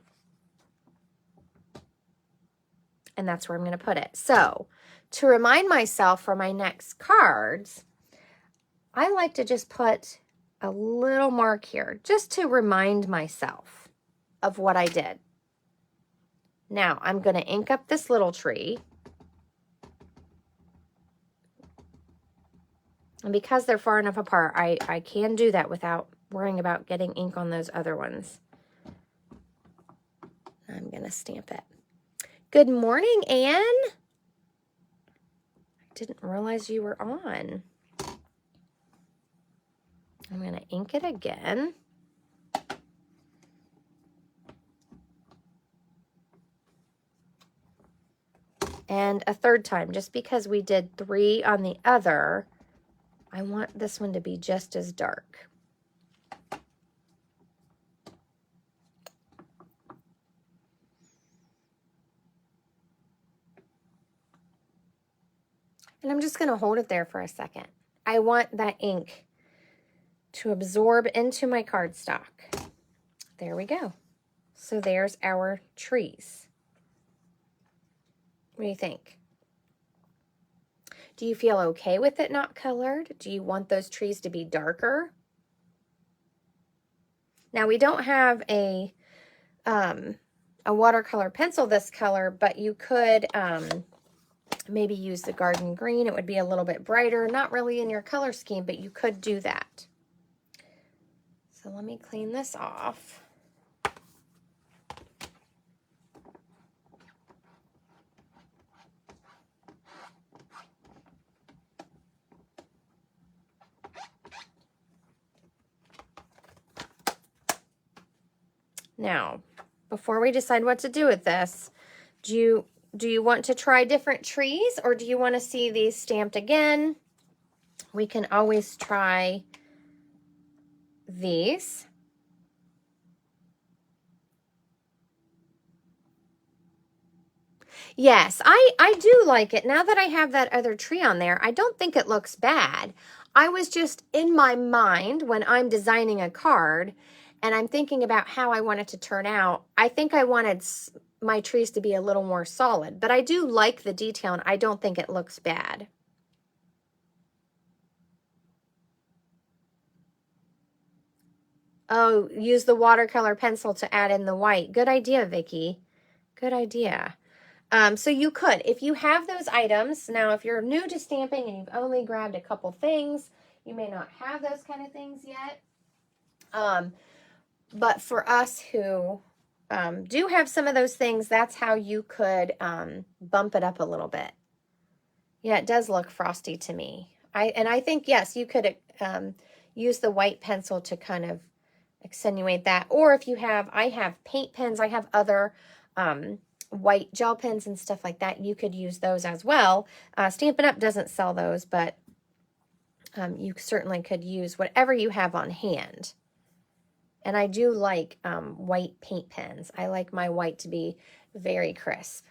And that's where I'm going to put it. So to remind myself for my next cards, I like to just put a little mark here just to remind myself of what I did. Now I'm going to ink up this little tree. And because they're far enough apart, I can do that without worrying about getting ink on those other ones. I'm going to stamp it. Good morning, Anne. I didn't realize you were on. I'm going to ink it again. And a third time, just because we did 3 on the other, I want this one to be just as dark. And I'm just going to hold it there for a second. I want that ink to absorb into my cardstock. There we go. So there's our trees. What do you think? Do you feel okay with it not colored? Do you want those trees to be darker? Now we don't have a watercolor pencil this color, but you could maybe use the garden green. It would be a little bit brighter, not really in your color scheme, but you could do that. So let me clean this off. Now, before we decide what to do with this, do you want to try different trees, or do you want to see these stamped again? We can always try these. Yes, I do like it. Now that I have that other tree on there, I don't think it looks bad. I was just in my mind when I'm designing a card and I'm thinking about how I want it to turn out. I think I wanted my trees to be a little more solid, but I do like the detail and I don't think it looks bad. Oh, use the watercolor pencil to add in the white. Good idea, Vicki. Good idea. So you could, if you have those items, now if you're new to stamping and you've only grabbed a couple things, you may not have those kind of things yet. But for us who do have some of those things, that's how you could bump it up a little bit. Yeah, it does look frosty to me. I think, yes, you could use the white pencil to kind of accentuate that. Or if you have, I have paint pens, I have other white gel pens and stuff like that. You could use those as well. Stampin' Up! Doesn't sell those, but you certainly could use whatever you have on hand. And I do like white paint pens. I like my white to be very crisp.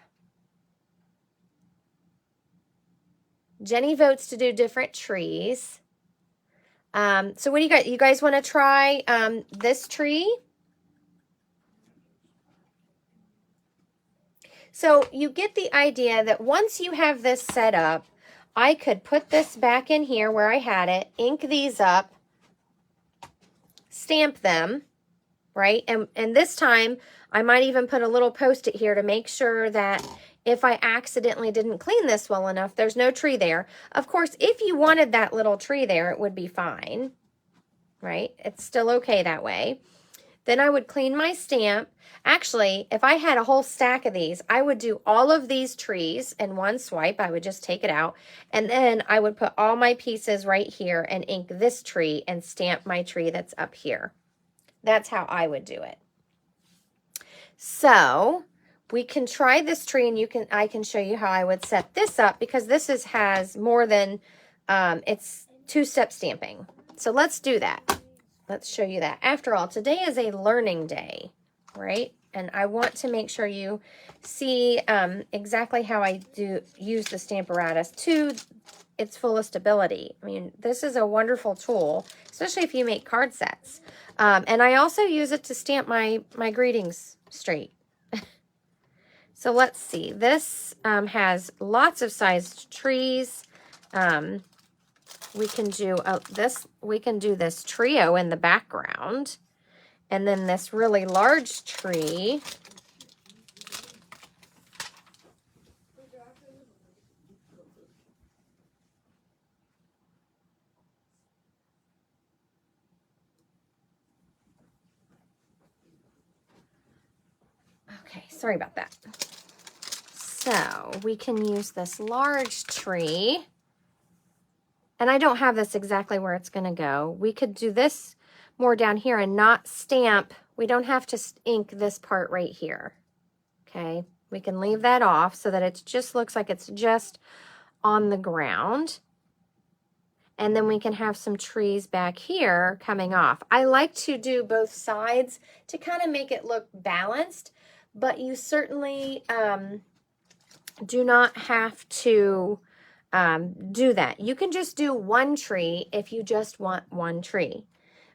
Jenny votes to do different trees. So what do you guys? You guys want to try this tree? So you get the idea that once you have this set up, I could put this back in here where I had it, ink these up, stamp them, right? And this time I might even put a little post-it here to make sure that if I accidentally didn't clean this well enough, there's no tree there. Of course, if you wanted that little tree there, it would be fine, right? It's still okay that way. Then I would clean my stamp. Actually, if I had a whole stack of these, I would do all of these trees in one swipe. I would just take it out. And then I would put all my pieces right here and ink this tree and stamp my tree that's up here. That's how I would do it. So we can try this tree, and I can show you how I would set this up, because this has more than, it's two-step stamping. So let's do that. Let's show you that. After all, today is a learning day, right? And I want to make sure you see exactly how I use the Stamparatus to its fullest ability. I mean, this is a wonderful tool, especially if you make card sets. And I also use it to stamp my greetings straight. So let's see. This has lots of sized trees. We can do this trio in the background, and then this really large tree. Okay, sorry about that. So we can use this large tree. And I don't have this exactly where it's going to go. We could do this more down here and not stamp. We don't have to ink this part right here. Okay, we can leave that off so that it just looks like it's just on the ground. And then we can have some trees back here coming off. I like to do both sides to kind of make it look balanced, but you certainly do not have to do that. You can just do one tree if you just want one tree.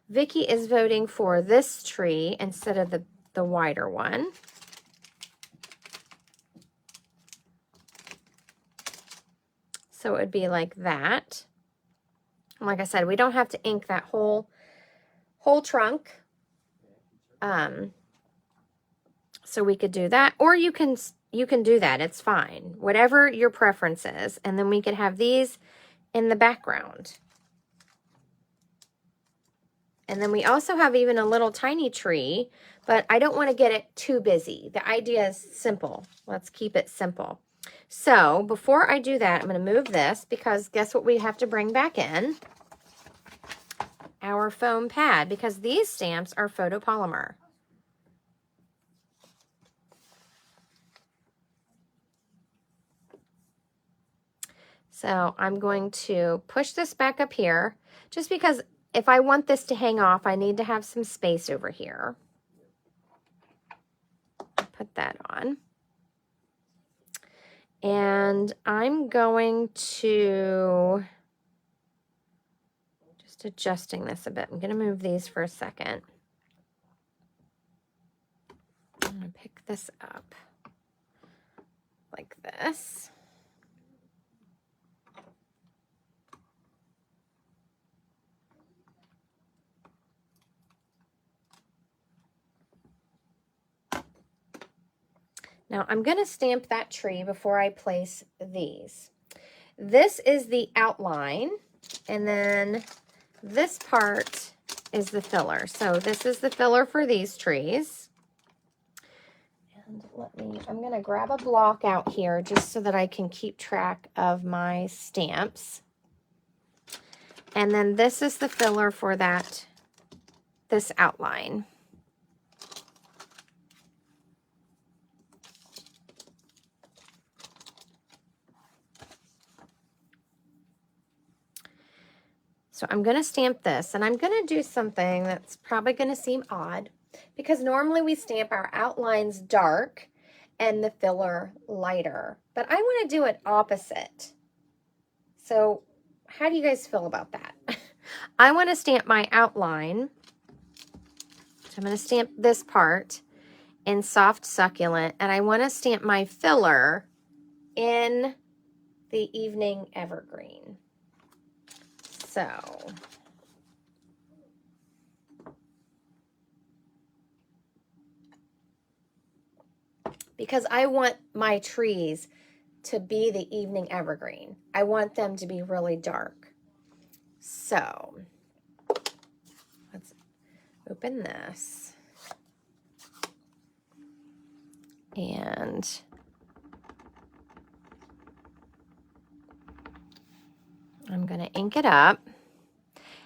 Vicki is voting for this tree instead of the wider one. So it would be like that. And like I said, we don't have to ink that whole trunk. So we could do that, or you can do that. It's fine. Whatever your preference is. And then we could have these in the background. And then we also have even a little tiny tree, but I don't want to get it too busy. The idea is simple. Let's keep it simple. So before I do that, I'm going to move this, because guess what we have to bring back in? Our foam pad, because these stamps are photopolymer. So I'm going to push this back up here, just because if I want this to hang off, I need to have some space over here. Put that on. And I'm going to, just adjusting this a bit. I'm going to move these for a second. I'm going to pick this up like this. Now I'm going to stamp that tree before I place these. This is the outline, and then this part is the filler. So this is the filler for these trees. And I'm going to grab a block out here just so that I can keep track of my stamps. And then this is the filler for this outline. So I'm going to stamp this, and I'm going to do something that's probably going to seem odd, because normally we stamp our outlines dark and the filler lighter, but I want to do it opposite. So how do you guys feel about that? I want to stamp my outline. So I'm going to stamp this part in soft succulent, and I want to stamp my filler in the evening evergreen. So because I want my trees to be the evening evergreen. I want them to be really dark. So let's open this. And I'm going to ink it up.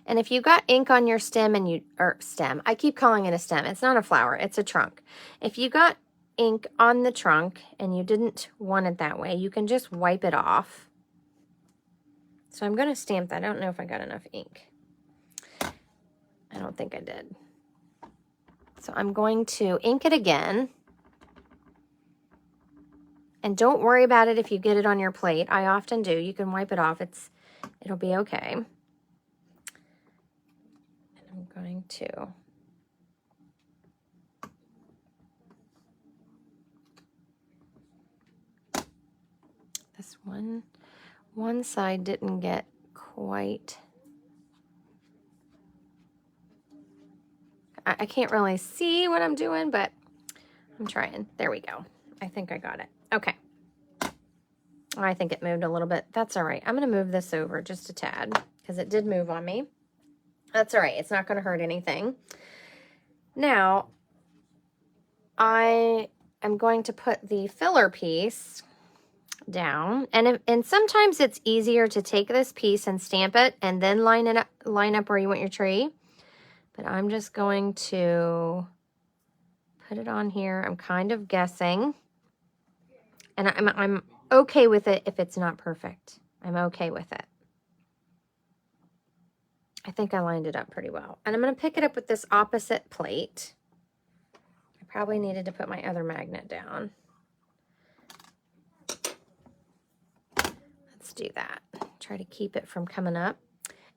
And if you've got ink on your stem stem, I keep calling it a stem. It's not a flower, it's a trunk. If you got ink on the trunk and you didn't want it that way, you can just wipe it off. So I'm going to stamp that. I don't know if I got enough ink. I don't think I did. So I'm going to ink it again. And don't worry about it if you get it on your plate. I often do. You can wipe it off. It'll be okay. And I'm going to this one side didn't get quite. I can't really see what I'm doing, but I'm trying. There we go. I think I got it. Okay. Oh, I think it moved a little bit. That's all right. I'm going to move this over just a tad because it did move on me. That's all right. It's not going to hurt anything. Now, I am going to put the filler piece down. And sometimes it's easier to take this piece and stamp it and then line up where you want your tree. But I'm just going to put it on here. I'm kind of guessing. And I'm okay with it if it's not perfect. I'm okay with it. I think I lined it up pretty well. And I'm going to pick it up with this opposite plate. I probably needed to put my other magnet down. Let's do that. Try to keep it from coming up.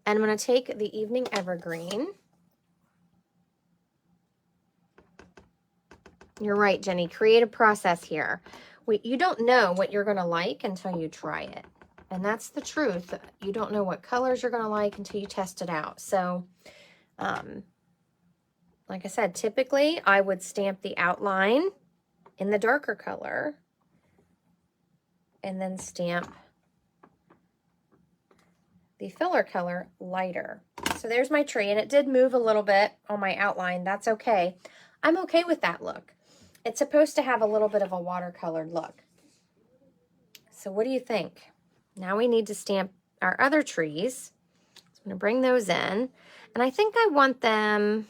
And I'm going to take the Evening Evergreen. You're right, Jenny. Creative process here. You don't know what you're going to like until you try it. And that's the truth. You don't know what colors you're going to like until you test it out. So, like I said, typically I would stamp the outline in the darker color and then stamp the filler color lighter. So there's my tree, and it did move a little bit on my outline. That's okay. I'm okay with that look. It's supposed to have a little bit of a watercolored look. So what do you think? Now we need to stamp our other trees. So I'm going to bring those in. And I think I want them,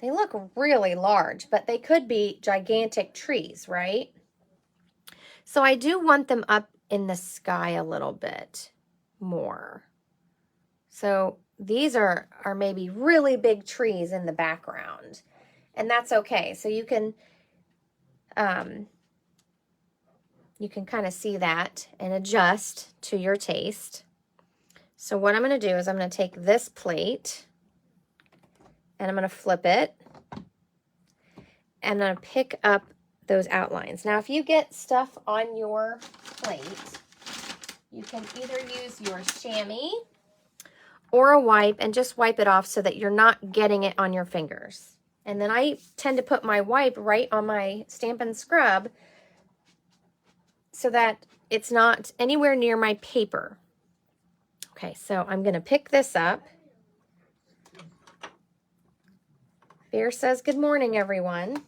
they look really large, but they could be gigantic trees, right? So I do want them up in the sky a little bit more. So these are maybe really big trees in the background. And that's okay. So you can kind of see that and adjust to your taste. So what I'm going to do is I'm going to take this plate and I'm going to flip it and I'm going to pick up those outlines. Now, if you get stuff on your plate, you can either use your chamois or a wipe and just wipe it off so that you're not getting it on your fingers. And then I tend to put my wipe right on my Stampin' Scrub so that it's not anywhere near my paper. Okay, so I'm going to pick this up. Bear says, good morning, everyone.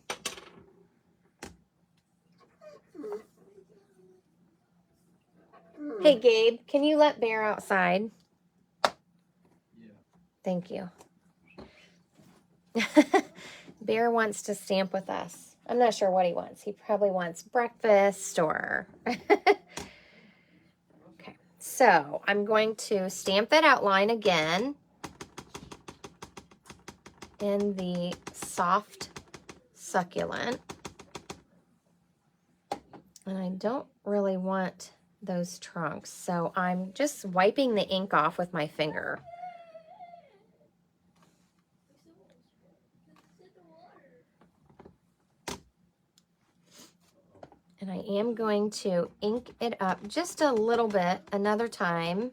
Hey, Gabe, can you let Bear outside? Yeah. Thank you. Bear wants to stamp with us. I'm not sure what he wants. He probably wants breakfast or... Okay, so I'm going to stamp that outline again in the soft succulent. And I don't really want those trunks, so I'm just wiping the ink off with my finger. And I am going to ink it up just a little bit another time.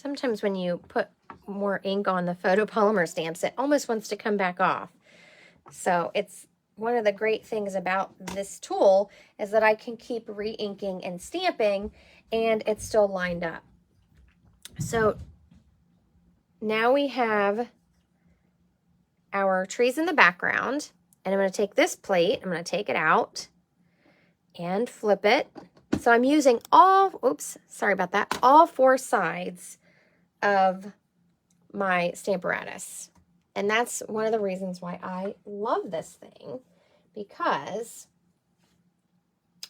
Sometimes when you put more ink on the photopolymer stamps, it almost wants to come back off. So it's one of the great things about this tool is that I can keep re-inking and stamping and it's still lined up. So now we have our trees in the background, and I'm going to take this plate, I'm going to take it out and flip it. So I'm using all, oops, sorry about that, all four sides of my Stamparatus. And that's one of the reasons why I love this thing, because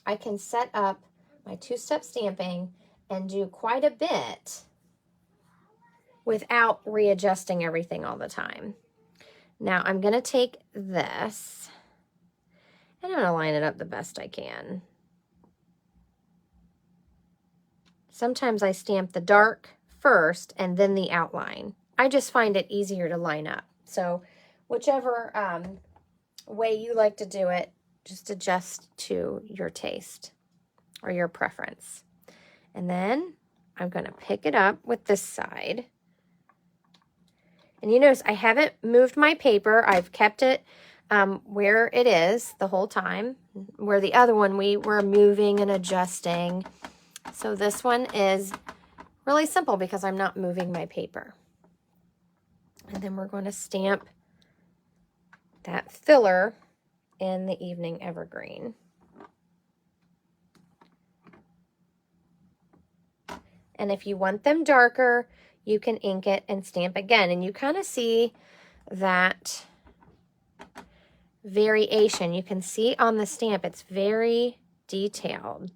I can set up my two-step stamping and do quite a bit without readjusting everything all the time. Now I'm going to take this and I'm going to line it up the best I can. Sometimes I stamp the dark first and then the outline. I just find it easier to line up. So whichever way you like to do it, just adjust to your taste or your preference. And then I'm going to pick it up with this side. And you notice I haven't moved my paper. I've kept it where it is the whole time, where the other one we were moving and adjusting. So this one is really simple because I'm not moving my paper. And then we're going to stamp that filler in the Evening Evergreen. And if you want them darker, you can ink it and stamp again. And you kind of see that variation. You can see on the stamp, it's very detailed.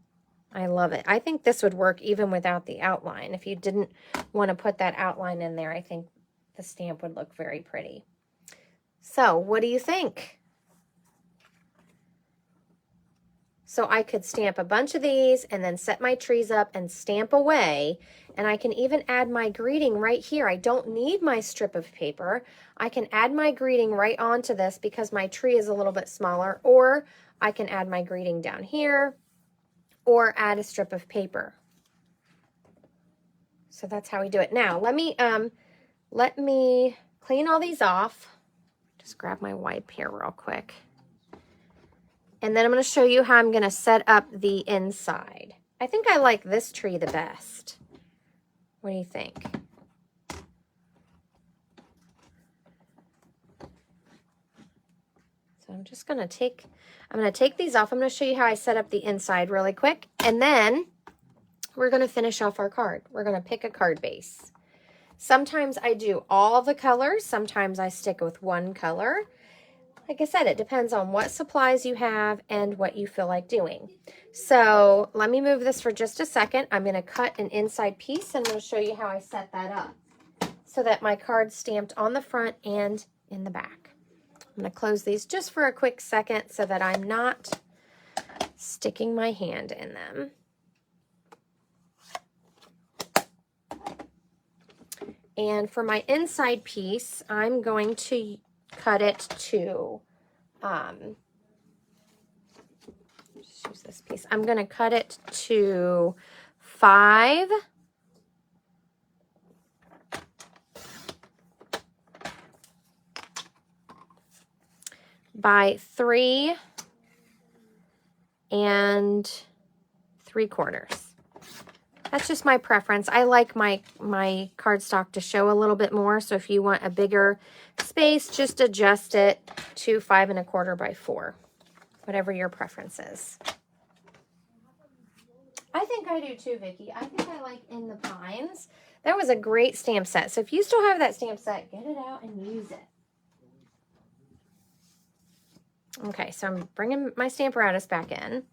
I love it. I think this would work even without the outline. If you didn't want to put that outline in there, I think the stamp would look very pretty. So what do you think? So I could stamp a bunch of these and then set my trees up and stamp away. And I can even add my greeting right here. I don't need my strip of paper. I can add my greeting right onto this because my tree is a little bit smaller, or I can add my greeting down here or add a strip of paper. So that's how we do it. Now, let me clean all these off. Just grab my wipe here real quick. And then I'm going to show you how I'm going to set up the inside. I think I like this tree the best. What do you think? So I'm just going to take these off. I'm going to show you how I set up the inside really quick. And then we're going to finish off our card. We're going to pick a card base. Sometimes I do all the colors. Sometimes I stick with one color. Like I said, it depends on what supplies you have and what you feel like doing. So let me move this for just a second. I'm going to cut an inside piece and I'm going to show you how I set that up so that my card's stamped on the front and in the back. I'm going to close these just for a quick second so that I'm not sticking my hand in them. And for my inside piece, I'm going to cut it to, just use this piece. I'm going to cut it to 5 by 3 3/4. That's just my preference. I like my cardstock to show a little bit more. So if you want a bigger space, just adjust it to 5 1/4 by 4, whatever your preference is. I think I do too, Vicki. I think I like In the Pines. That was a great stamp set. So if you still have that stamp set, get it out and use it. Okay, so I'm bringing my Stamparatus back in.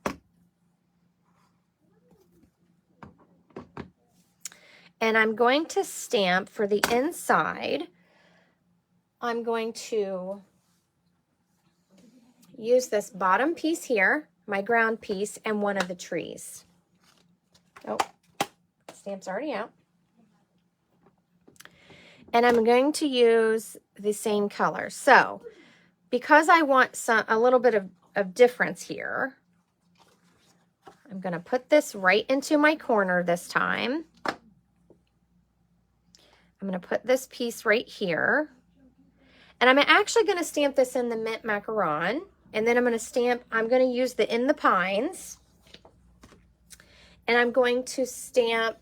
And I'm going to stamp for the inside. I'm going to use this bottom piece here, my ground piece, and one of the trees. Oh, stamp's already out. And I'm going to use the same color. So, because I want a little bit of difference here, I'm going to put this right into my corner this time. I'm going to put this piece right here. And I'm actually going to stamp this in the mint macaron. And then I'm going to use the In the Pines. And I'm going to stamp,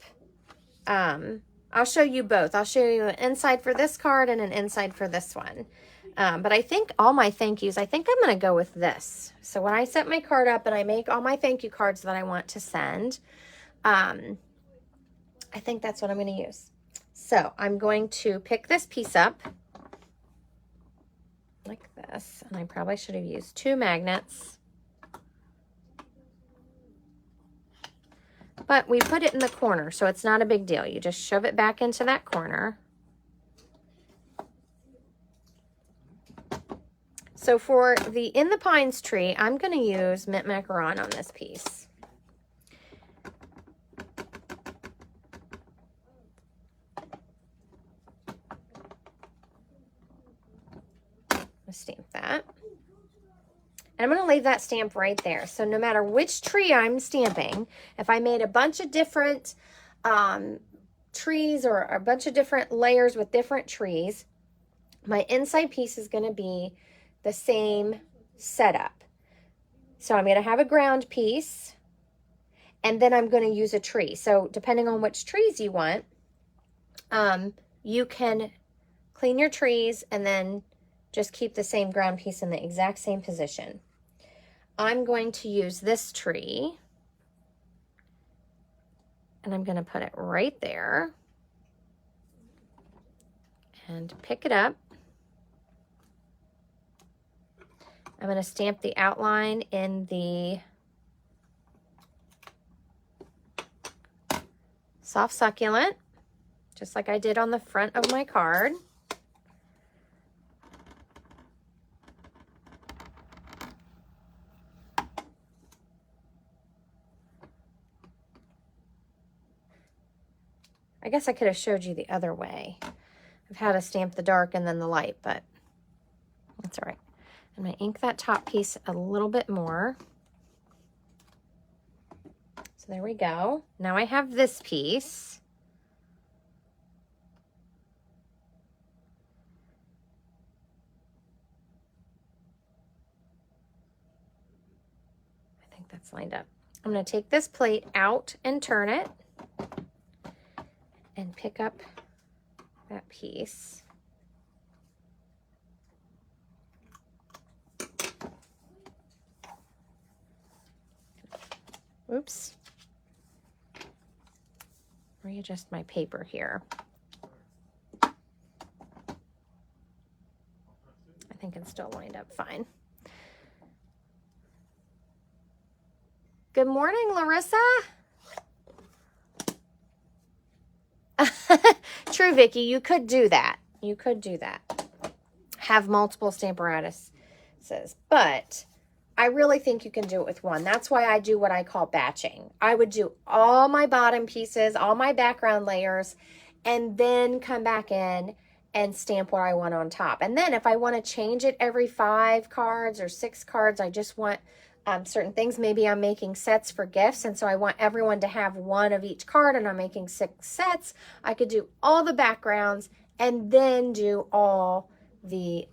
I'll show you both. I'll show you an inside for this card and an inside for this one. But I think all my thank yous, I think I'm going to go with this. So when I set my card up and I make all my thank you cards that I want to send, I think that's what I'm going to use. So I'm going to pick this piece up like this, and I probably should have used 2 magnets, but we put it in the corner, so it's not a big deal. You just shove it back into that corner. So for the In the Pines tree, I'm going to use mint macaron on this piece. Stamp that. And I'm going to leave that stamp right there. So no matter which tree I'm stamping, if I made a bunch of different trees or a bunch of different layers with different trees, my inside piece is going to be the same setup. So I'm going to have a ground piece, and then I'm going to use a tree. So depending on which trees you want, you can clean your trees and then just keep the same ground piece in the exact same position. I'm going to use this tree, and I'm going to put it right there and pick it up. I'm going to stamp the outline in the soft succulent, just like I did on the front of my card. I guess I could have showed you the other way of how to stamp the dark and then the light, but that's all right. I'm going to ink that top piece a little bit more. So there we go. Now I have this piece. I think that's lined up. I'm going to take this plate out and turn it and pick up that piece. Oops. Readjust my paper here. I think it's still lined up fine. Good morning, Larissa. True, Vicky, you could do that. You could do that. Have multiple Stamparatus, but I really think you can do it with one. That's why I do what I call batching. I would do all my bottom pieces, all my background layers, and then come back in and stamp what I want on top. And then if I want to change it every 5 cards or 6 cards, I just want certain things. Maybe I'm making sets for gifts, and so I want everyone to have one of each card, and I'm making 6 sets. I could do all the backgrounds and then do all the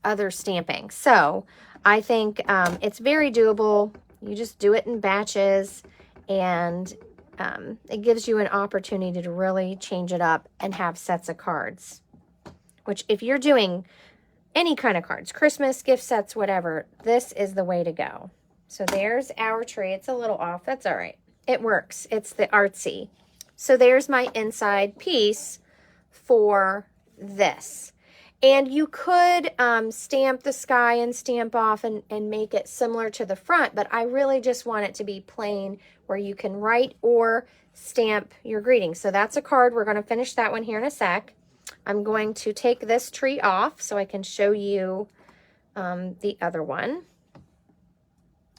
other stamping. So I think it's very doable. You just do it in batches, and it gives you an opportunity to really change it up and have sets of cards, which if you're doing any kind of cards, Christmas, gift sets, whatever, this is the way to go. So there's our tree. It's a little off. That's all right. It works. It's the artsy. So there's my inside piece for this. And you could stamp the sky and stamp off and make it similar to the front, but I really just want it to be plain where you can write or stamp your greeting. So that's a card. We're going to finish that one here in a sec. I'm going to take this tree off so I can show you the other one.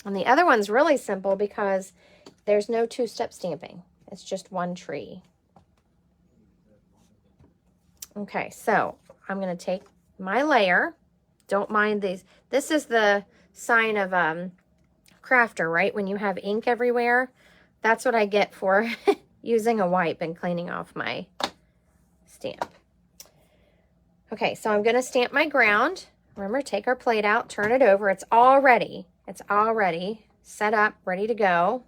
And the other one's really simple because there's no 2-step stamping. It's just one tree. Okay, so I'm going to take my layer. Don't mind these. This is the sign of crafter, right? When you have ink everywhere. That's what I get for using a wipe and cleaning off my stamp. Okay, so I'm going to stamp my ground. Remember, take our plate out, turn it over. It's already set up, ready to go.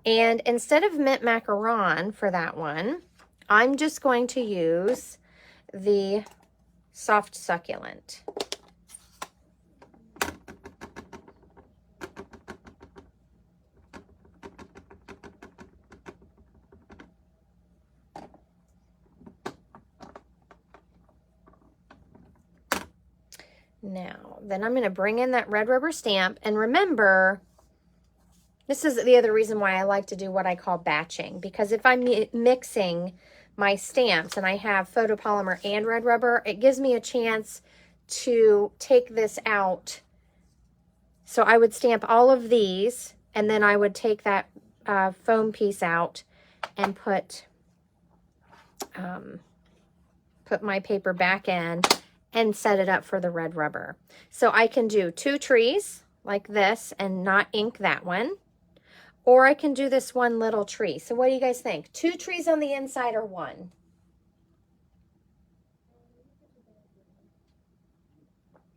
And instead of mint macaron for that one, I'm just going to use the soft succulent. Now, then I'm going to bring in that red rubber stamp. And remember, this is the other reason why I like to do what I call batching. Because if I'm mixing my stamps and I have photopolymer and red rubber, it gives me a chance to take this out. So I would stamp all of these, and then I would take that foam piece out and put my paper back in and set it up for the red rubber. So I can do 2 trees like this and not ink that one. Or I can do this one little tree. So what do you guys think? 2 trees on the inside or 1?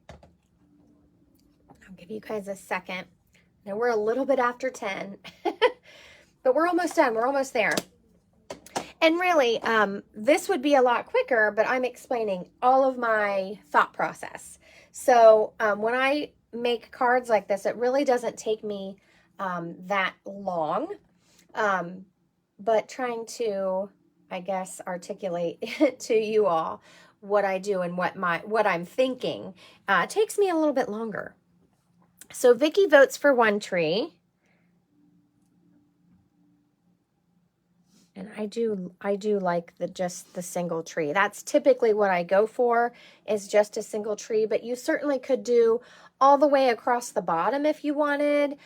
I'll give you guys a second. Now we're a little bit after 10, but we're almost done. We're almost there. And really, this would be a lot quicker, but I'm explaining all of my thought process. So when I make cards like this, it really doesn't take me that long, but trying to, I guess, articulate to you all what I do and what I'm thinking takes me a little bit longer. So Vicki votes for 1 tree. And I do like just the single tree. That's typically what I go for, is just a single tree, but you certainly could do all the way across the bottom if you wanted.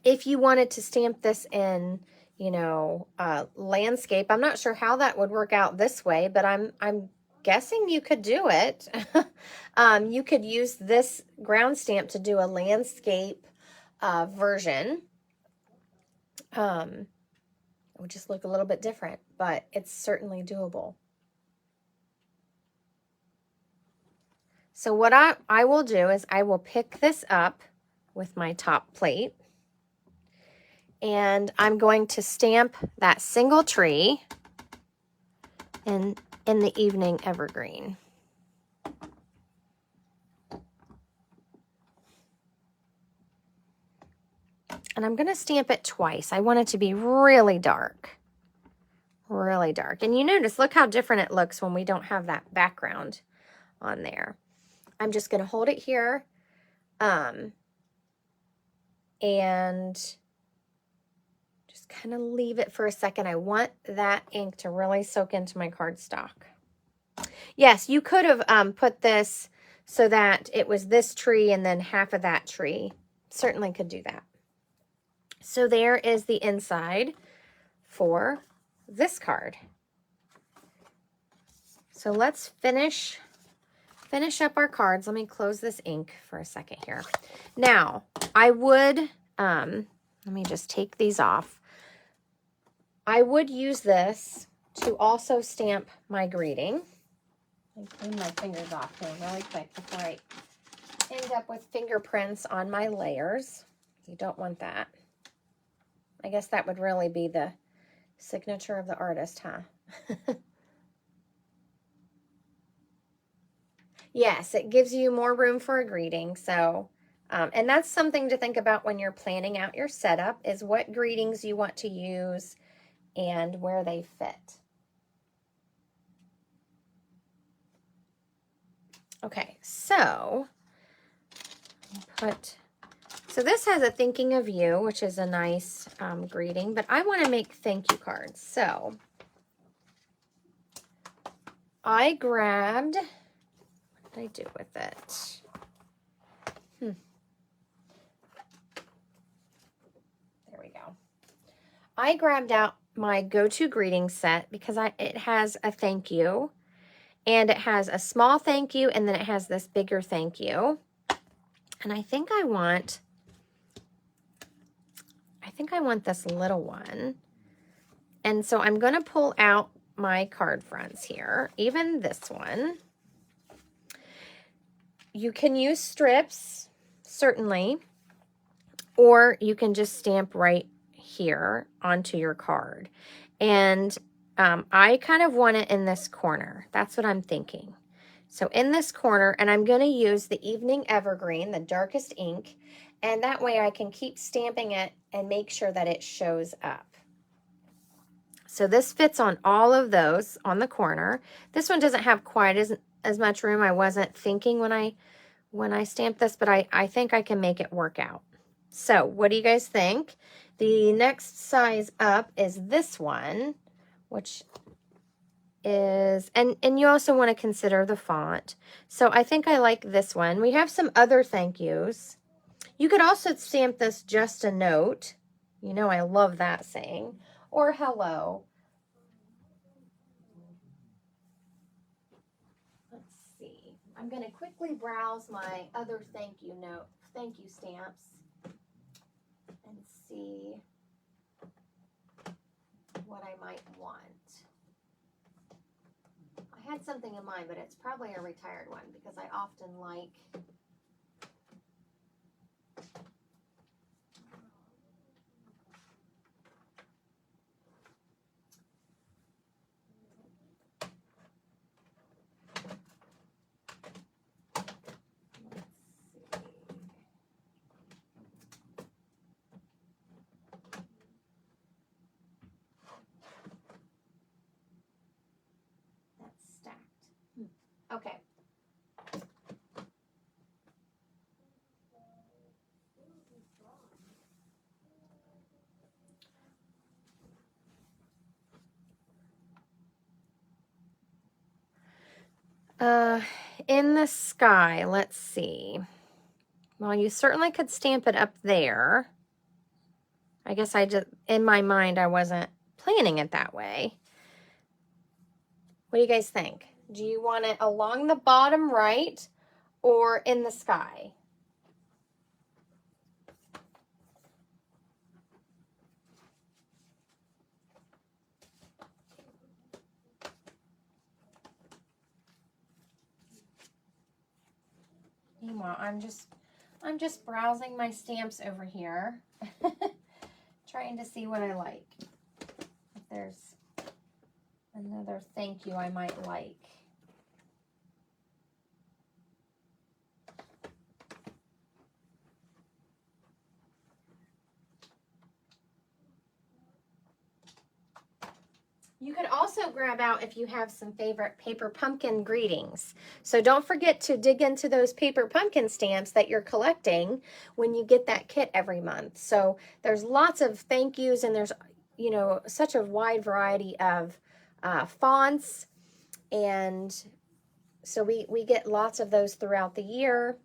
If you wanted to stamp this in, you know, landscape, I'm not sure how that would work out this way, but I'm guessing you could do it. You could use this ground stamp to do a landscape version. It would just look a little bit different, but it's certainly doable. So what I will do is I will pick this up with my top plate, and I'm going to stamp that single tree in the evening evergreen. And I'm going to stamp it twice. I want it to be really dark. Really dark. And you notice, look how different it looks when we don't have that background on there. I'm just going to hold it here. And just kind of leave it for a second. I want that ink to really soak into my cardstock. Yes, you could have put this so that it was this tree and then half of that tree. Certainly could do that. So there is the inside for this card. So let's finish up our cards. Let me close this ink for a second here. Now, I would, let me just take these off. I would use this to also stamp my greeting. Let me clean my fingers off here really quick before I end up with fingerprints on my layers. You don't want that. I guess that would really be the signature of the artist, huh? Yes, it gives you more room for a greeting. So, and that's something to think about when you're planning out your setup, is what greetings you want to use and where they fit. Okay, so this has a thinking of you, which is a nice greeting, but I want to make thank you cards. So I grabbed, what did I do with it? There we go. I grabbed out my go-to greeting set because it has a thank you, and it has a small thank you, and then it has this bigger thank you. And I think I want this little one. And so I'm going to pull out my card fronts here, even this one. You can use strips, certainly, or you can just stamp right here onto your card. And I kind of want it in this corner. That's what I'm thinking. So in this corner, and I'm going to use the Evening Evergreen, the darkest ink, and that way I can keep stamping it and make sure that it shows up. So this fits on all of those on the corner. This one doesn't have quite as much room. I wasn't thinking when I stamped this, but I think I can make it work out. So what do you guys think? The next size up is this one, which is, and you also want to consider the font. So I think I like this one. We have some other thank yous. You could also stamp this just a note. You know I love that saying. Or hello. Let's see. I'm going to quickly browse my other thank you stamps and see what I might want. I had something in mind, but it's probably a retired one because I often like okay. In the sky, let's see. Well, you certainly could stamp it up there. I guess in my mind, I wasn't planning it that way. What do you guys think? Do you want it along the bottom right or in the sky? Meanwhile, I'm just browsing my stamps over here, trying to see what I like. If there's another thank you I might like. You could also grab out if you have some favorite paper pumpkin greetings. So don't forget to dig into those paper pumpkin stamps that you're collecting when you get that kit every month. So there's lots of thank yous, and there's, you know, such a wide variety of fonts. And so we get lots of those throughout the year,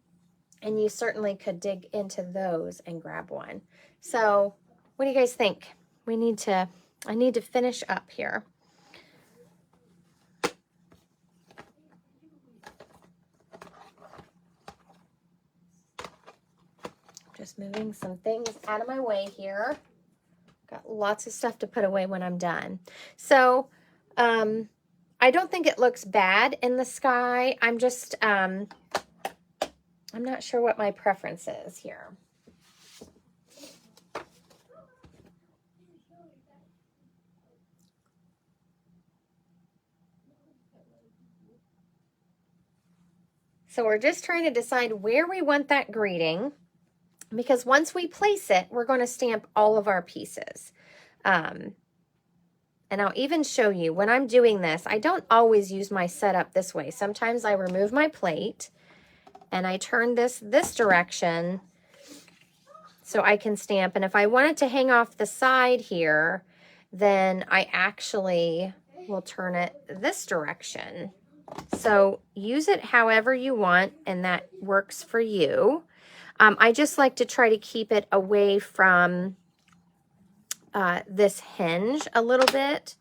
and you certainly could dig into those and grab one. So what do you guys think? I need to finish up here. Just moving some things out of my way here. Got lots of stuff to put away when I'm done. So I don't think it looks bad in the sky. I'm just, I'm not sure what my preference is here. So we're just trying to decide where we want that greeting, because once we place it, we're going to stamp all of our pieces. And I'll even show you when I'm doing this, I don't always use my setup this way. Sometimes I remove my plate and I turn this direction so I can stamp. And if I wanted to hang off the side here, then I actually will turn it this direction. So use it however you want, and that works for you. I just like to try to keep it away from this hinge a little bit.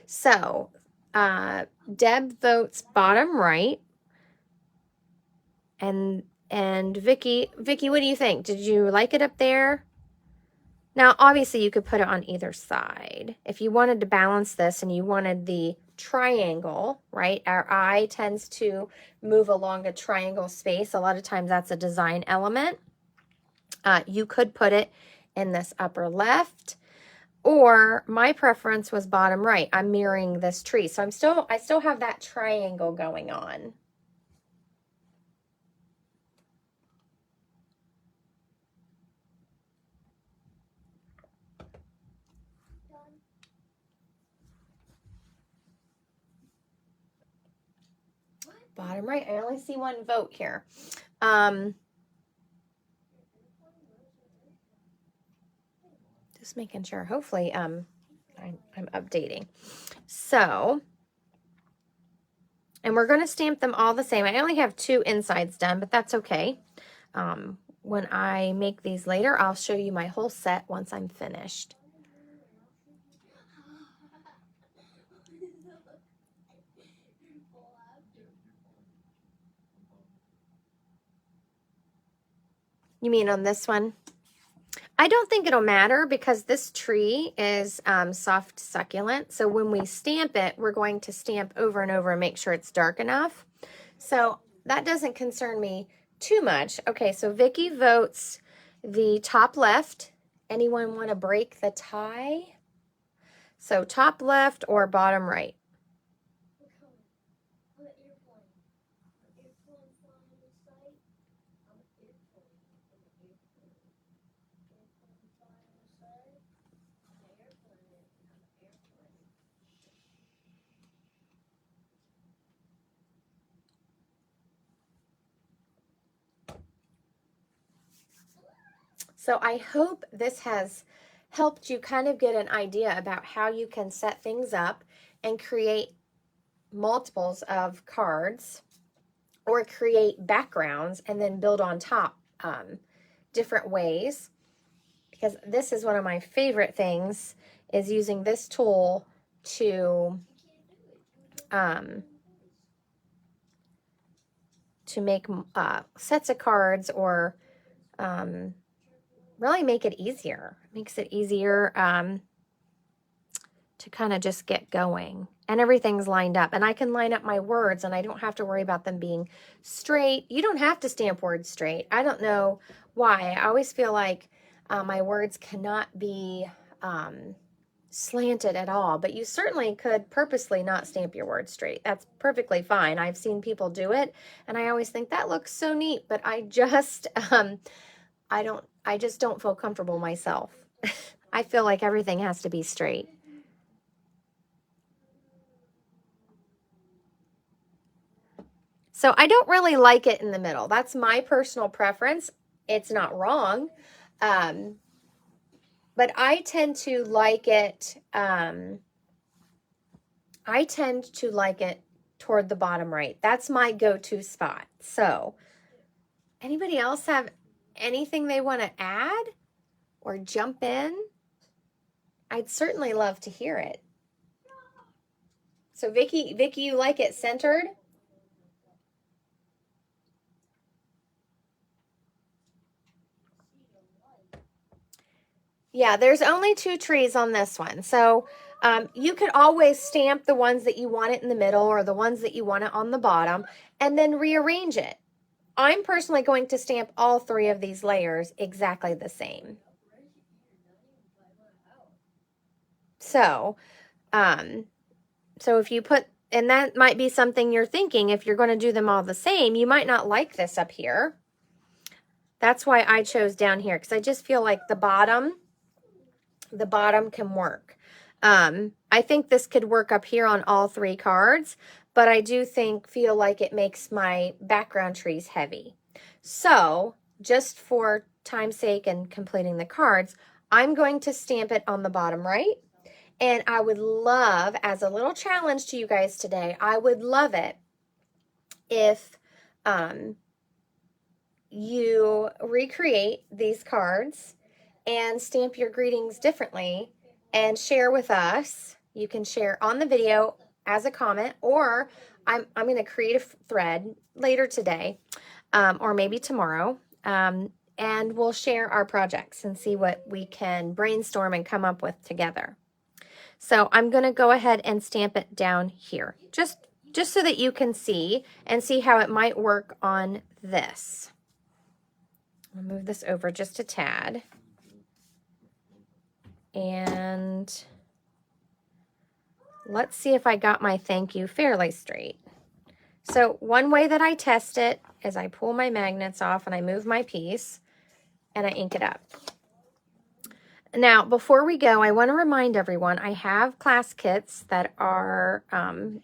So Deb votes bottom right. And Vicky, what do you think? Did you like it up there? Now, obviously, you could put it on either side. If you wanted to balance this and you wanted the triangle, right? Our eye tends to move along a triangle space. A lot of times that's a design element. You could put it in this upper left, or my preference was bottom right. I'm mirroring this tree. So I still have that triangle going on. Bottom right. I only see one vote here. Just making sure. Hopefully, I'm updating. So, and we're going to stamp them all the same. I only have 2 insides done, but that's okay. When I make these later, I'll show you my whole set once I'm finished. You mean on this one? I don't think it'll matter because this tree is soft succulent. So when we stamp it, we're going to stamp over and over and make sure it's dark enough. So that doesn't concern me too much. Okay, so Vicki votes the top left. Anyone want to break the tie? So top left or bottom right? So I hope this has helped you kind of get an idea about how you can set things up and create multiples of cards or create backgrounds and then build on top different ways. Because this is one of my favorite things, is using this tool to make sets of cards or really make it easier. It makes it easier to kind of just get going. And everything's lined up. And I can line up my words and I don't have to worry about them being straight. You don't have to stamp words straight. I don't know why. I always feel like my words cannot be slanted at all. But you certainly could purposely not stamp your words straight. That's perfectly fine. I've seen people do it. And I always think that looks so neat. But I just... I just don't feel comfortable myself. I feel like everything has to be straight. So I don't really like it in the middle. That's my personal preference. It's not wrong. But I tend to like it. I tend to like it toward the bottom right. That's my go-to spot. So anybody else have anything they want to add or jump in? I'd certainly love to hear it. So Vicki, you like it centered? Yeah, there's only 2 trees on this one. So you could always stamp the ones that you want it in the middle or the ones that you want it on the bottom and then rearrange it. I'm personally going to stamp all 3 of these layers exactly the same. So, so if you put, and that might be something you're thinking, if you're going to do them all the same, you might not like this up here. That's why I chose down here, because I just feel like the bottom can work. I think this could work up here on all 3 cards, but I do feel like it makes my background trees heavy. So just for time's sake and completing the cards, I'm going to stamp it on the bottom right. And I would love, as a little challenge to you guys today, I would love it if you recreate these cards and stamp your greetings differently and share with us. You can share on the video as a comment, or I'm going to create a thread later today or maybe tomorrow and we'll share our projects and see what we can brainstorm and come up with together. So I'm going to go ahead and stamp it down here, just so that you can see and see how it might work on this. I'll move this over just a tad. And let's see if I got my thank you fairly straight. So one way that I test it is I pull my magnets off and I move my piece and I ink it up. Now, before we go, I want to remind everyone I have class kits that are,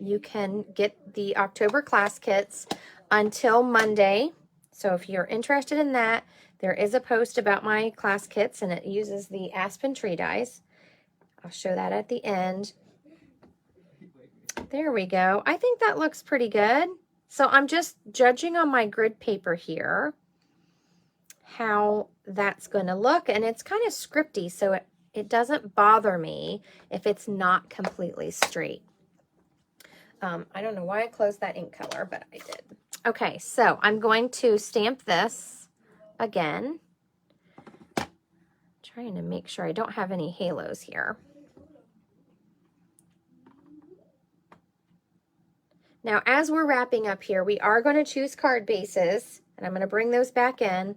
you can get the October class kits until Monday. So if you're interested in that, there is a post about my class kits and it uses the aspen tree dies. I'll show that at the end. There we go. I think that looks pretty good. So I'm just judging on my grid paper here how that's going to look, and it's kind of scripty, so it doesn't bother me if it's not completely straight. I don't know why I closed that ink color, but I did. Okay, so I'm going to stamp this again, trying to make sure I don't have any halos here. Now, as we're wrapping up here, we are going to choose card bases, and I'm going to bring those back in.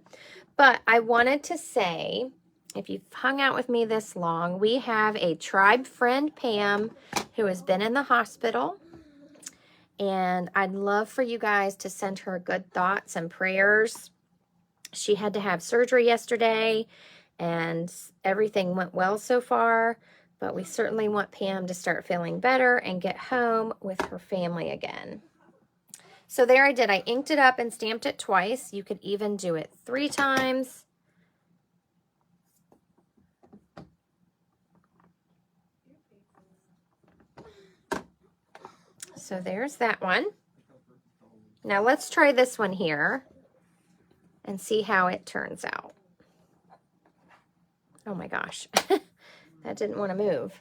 But I wanted to say, if you've hung out with me this long, we have a tribe friend, Pam, who has been in the hospital. And I'd love for you guys to send her good thoughts and prayers. She had to have surgery yesterday, and everything went well so far. But we certainly want Pam to start feeling better and get home with her family again. So there I did. I inked it up and stamped it twice. You could even do it 3 times. So there's that one. Now let's try this one here and see how it turns out. Oh my gosh, that didn't want to move.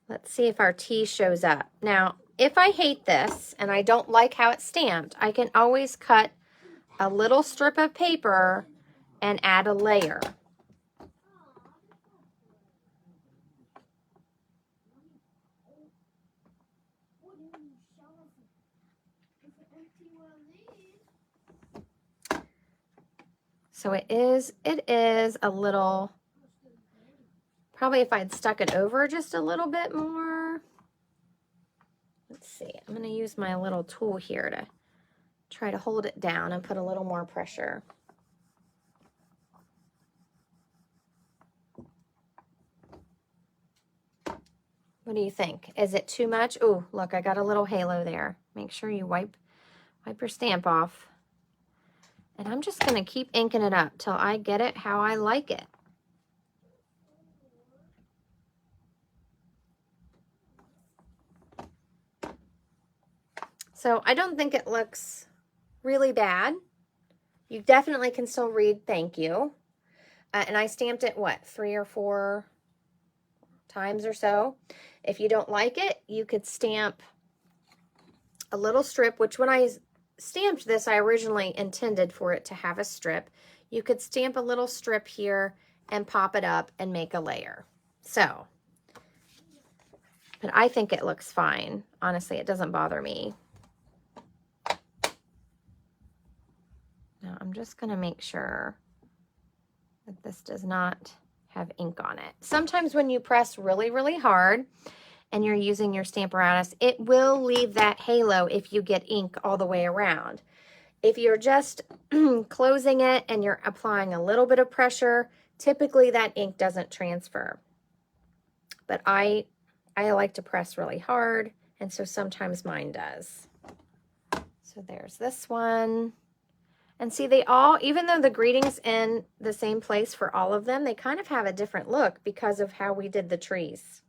Let's see if our T shows up. Now, if I hate this and I don't like how it's stamped, I can always cut a little strip of paper and add a layer. So it is a little, probably if I'd stuck it over just a little bit more. Let's see, I'm going to use my little tool here to try to hold it down and put a little more pressure. What do you think? Is it too much? Oh, look, I got a little halo there. Make sure you wipe your stamp off. And I'm just going to keep inking it up till I get it how I like it. So I don't think it looks really bad. You definitely can still read thank you. And I stamped it, what, 3 or 4 times or so. If you don't like it, you could stamp a little strip, which when I stamped this, I originally intended for it to have a strip. You could stamp a little strip here and pop it up and make a layer. So, but I think it looks fine. Honestly, it doesn't bother me. Now, I'm just going to make sure that this does not have ink on it. Sometimes when you press really, really hard and you're using your Stamparatus, it will leave that halo if you get ink all the way around. If you're just closing it and you're applying a little bit of pressure, typically that ink doesn't transfer. But I like to press really hard, and so sometimes mine does. So there's this one. And see, they all, even though the greeting's in the same place for all of them, they kind of have a different look because of how we did the trees.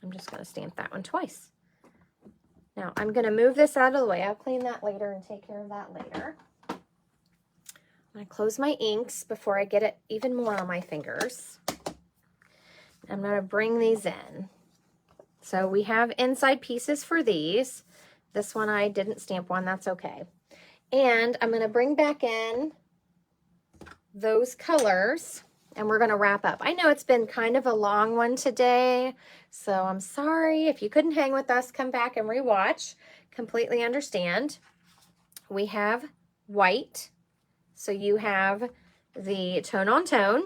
I'm just going to stamp that one twice. Now, I'm going to move this out of the way. I'll clean that later and take care of that later. I'm going to close my inks before I get it even more on my fingers. I'm going to bring these in. So we have inside pieces for these. This one I didn't stamp one, that's okay. And I'm going to bring back in those colors and we're going to wrap up. I know it's been kind of a long one today, so I'm sorry. If you couldn't hang with us, come back and rewatch. Completely understand. We have white, so you have the tone on tone.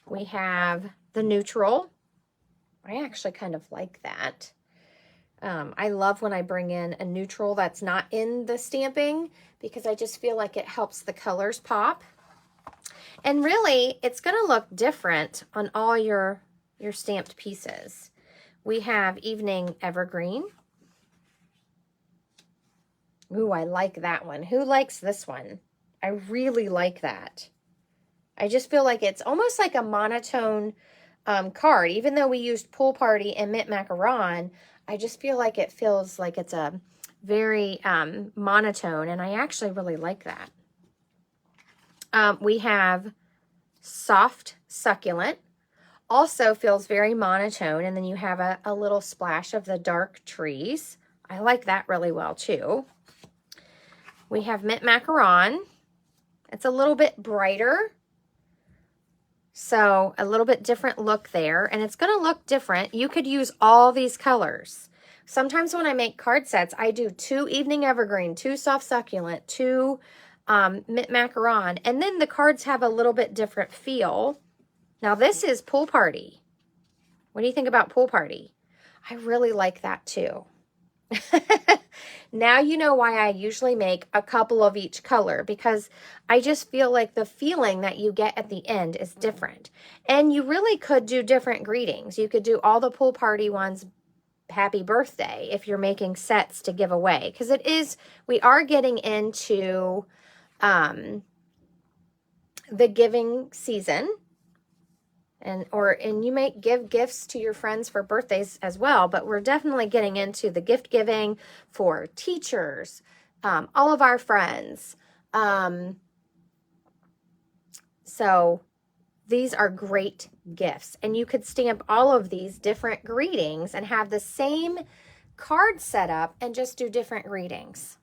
We have the neutral. I actually kind of like that. I love when I bring in a neutral that's not in the stamping because I just feel like it helps the colors pop. And really, it's going to look different on all your stamped pieces. We have Evening Evergreen. Ooh, I like that one. Who likes this one? I really like that. I just feel like it's almost like a monotone card. Even though we used Pool Party and Mint Macaron, I just feel like it feels like it's a very monotone, and I actually really like that. We have Soft Succulent. Also feels very monotone, and then you have a little splash of the dark trees. I like that really well too. We have Mint Macaron. It's a little bit brighter, so a little bit different look there, and it's going to look different. You could use all these colors. Sometimes when I make card sets, I do 2 Evening Evergreen, 2 Soft Succulent, 2 Mint Macaron, and then the cards have a little bit different feel. Now this is Pool Party. What do you think about Pool Party? I really like that too. Now you know why I usually make a couple of each color, because I just feel like the feeling that you get at the end is different. And you really could do different greetings. You could do all the Pool Party ones, happy birthday, if you're making sets to give away, because we are getting into the giving season. And you may give gifts to your friends for birthdays as well, but we're definitely getting into the gift giving for teachers, all of our friends. So these are great gifts, and you could stamp all of these different greetings and have the same card set up and just do different greetings.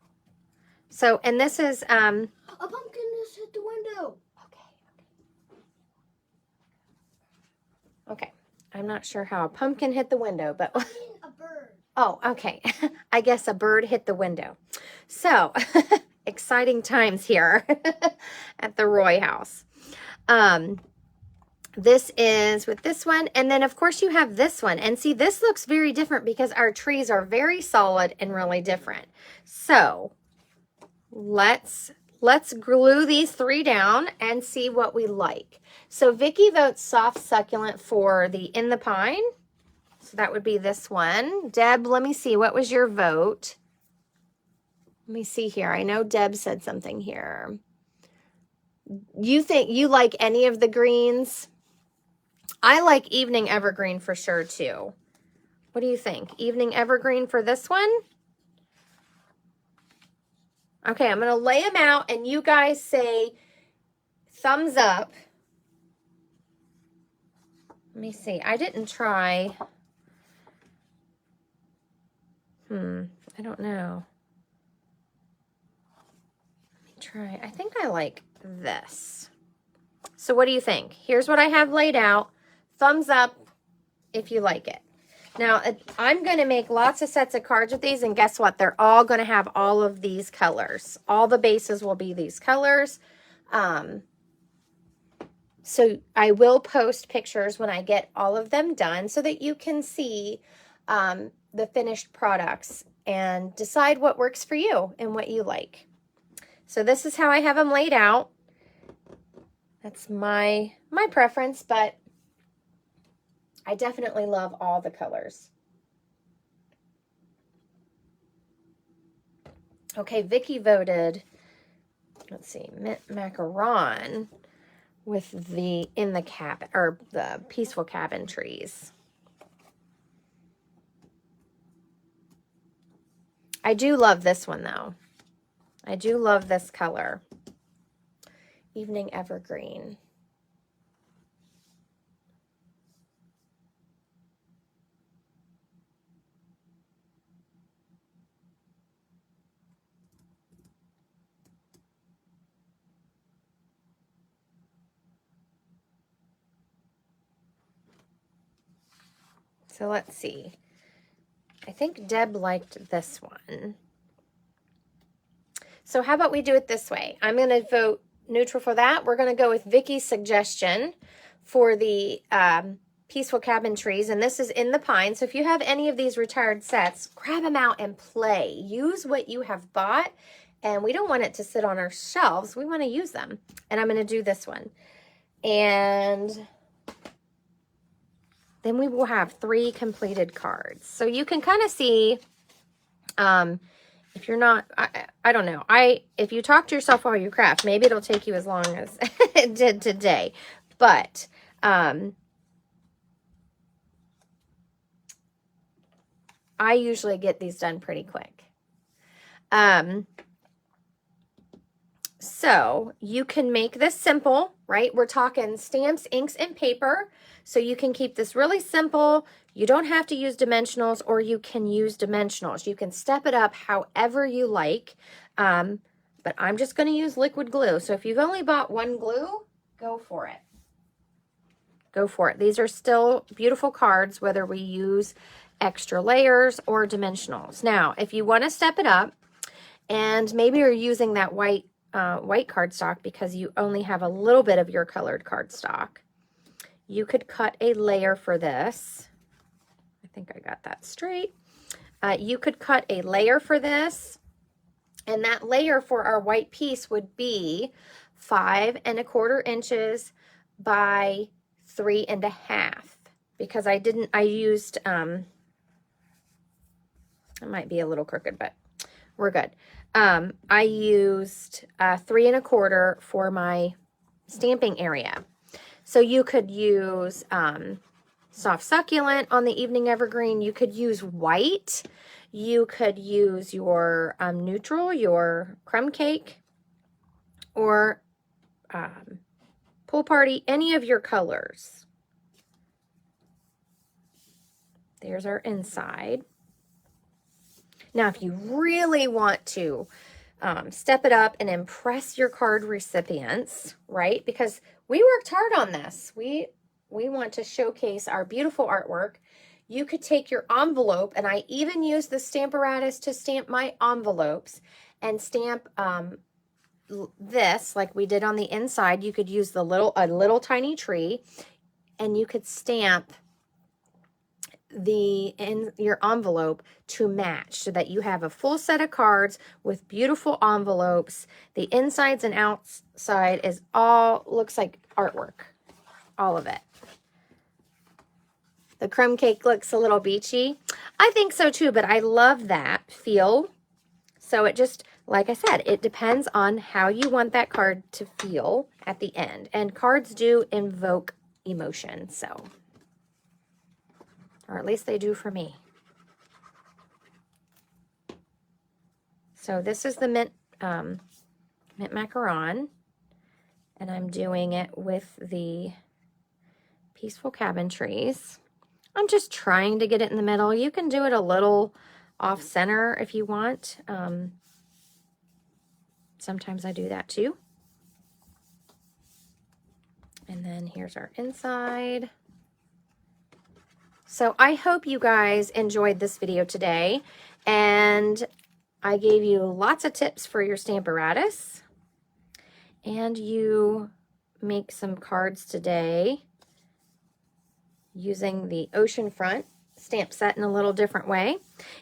So, and this is a pumpkin just hit the window. Okay, I'm not sure how a pumpkin hit the window, but... I mean a bird. Oh, okay. I guess a bird hit the window. So, exciting times here at the Roy house. This is with this one, and then of course you have this one. And see, this looks very different because our trees are very solid and really different. So, let's glue these 3 down and see what we like. So Vicki votes Soft Succulent for the In the Pine. So that would be this one. Deb, let me see. What was your vote? Let me see here. I know Deb said something here. You think you like any of the greens? I like Evening Evergreen for sure too. What do you think? Evening Evergreen for this one? Okay, I'm going to lay them out and you guys say thumbs up. Let me see. I didn't try. I don't know. Let me try. I think I like this. So what do you think? Here's what I have laid out. Thumbs up if you like it. Now, I'm going to make lots of sets of cards with these, and guess what? They're all going to have all of these colors. All the bases will be these colors. So I will post pictures when I get all of them done so that you can see the finished products and decide what works for you and what you like. So this is how I have them laid out. That's my preference, but I definitely love all the colors. Okay, Vicki voted, let's see, Mint Macaron with the In the Cabin, or the Peaceful Cabin trees. I do love this one though. I do love this color. Evening Evergreen. So let's see. I think Deb liked this one. So how about we do it this way? I'm going to vote neutral for that. We're going to go with Vicky's suggestion for the Peaceful Cabin trees, and this is in the pine. So if you have any of these retired sets, grab them out and play. Use what you have bought, and we don't want it to sit on our shelves. We want to use them. And I'm going to do this one. And then we will have 3 completed cards. So you can kind of see, if you're not, I don't know. If you talk to yourself while you craft, maybe it'll take you as long as it did today. But, I usually get these done pretty quick. So you can make this simple, right? We're talking stamps, inks, and paper. So you can keep this really simple. You don't have to use dimensionals, or you can use dimensionals. You can step it up however you like. But I'm just going to use liquid glue. So if you've only bought one glue, go for it. Go for it. These are still beautiful cards, whether we use extra layers or dimensionals. Now, if you want to step it up, and maybe you're using that white cardstock because you only have a little bit of your colored cardstock, you could cut a layer for this. I think I got that straight. You could cut a layer for this, and that layer for our white piece would be 5 1/4 inches by 3 1/2, because I used, it might be a little crooked, but we're good. I used 3 1/4 for my stamping area. So you could use soft succulent on the evening evergreen. You could use white. You could use your neutral, your crumb cake, or pool party, any of your colors. There's our inside. Now, if you really want to step it up and impress your card recipients, right? Because we worked hard on this. We want to showcase our beautiful artwork. You could take your envelope, and I even use the Stamparatus to stamp my envelopes, and stamp this like we did on the inside. You could use a little tiny tree, and you could stamp your envelope to match, so that you have a full set of cards with beautiful envelopes. The insides and outside looks like artwork, all of it. The crumb cake looks a little beachy. I think so too, but I love that feel. So it just, like I said, it depends on how you want that card to feel at the end. And cards do invoke emotion, so, or at least they do for me. So this is the mint macaron, and I'm doing it with the Peaceful Cabin trees. I'm just trying to get it in the middle. You can do it a little off center if you want. Sometimes I do that too. And then here's our inside. So I hope you guys enjoyed this video today, and I gave you lots of tips for your Stamparatus, and you make some cards today using the Oceanfront stamp set in a little different way.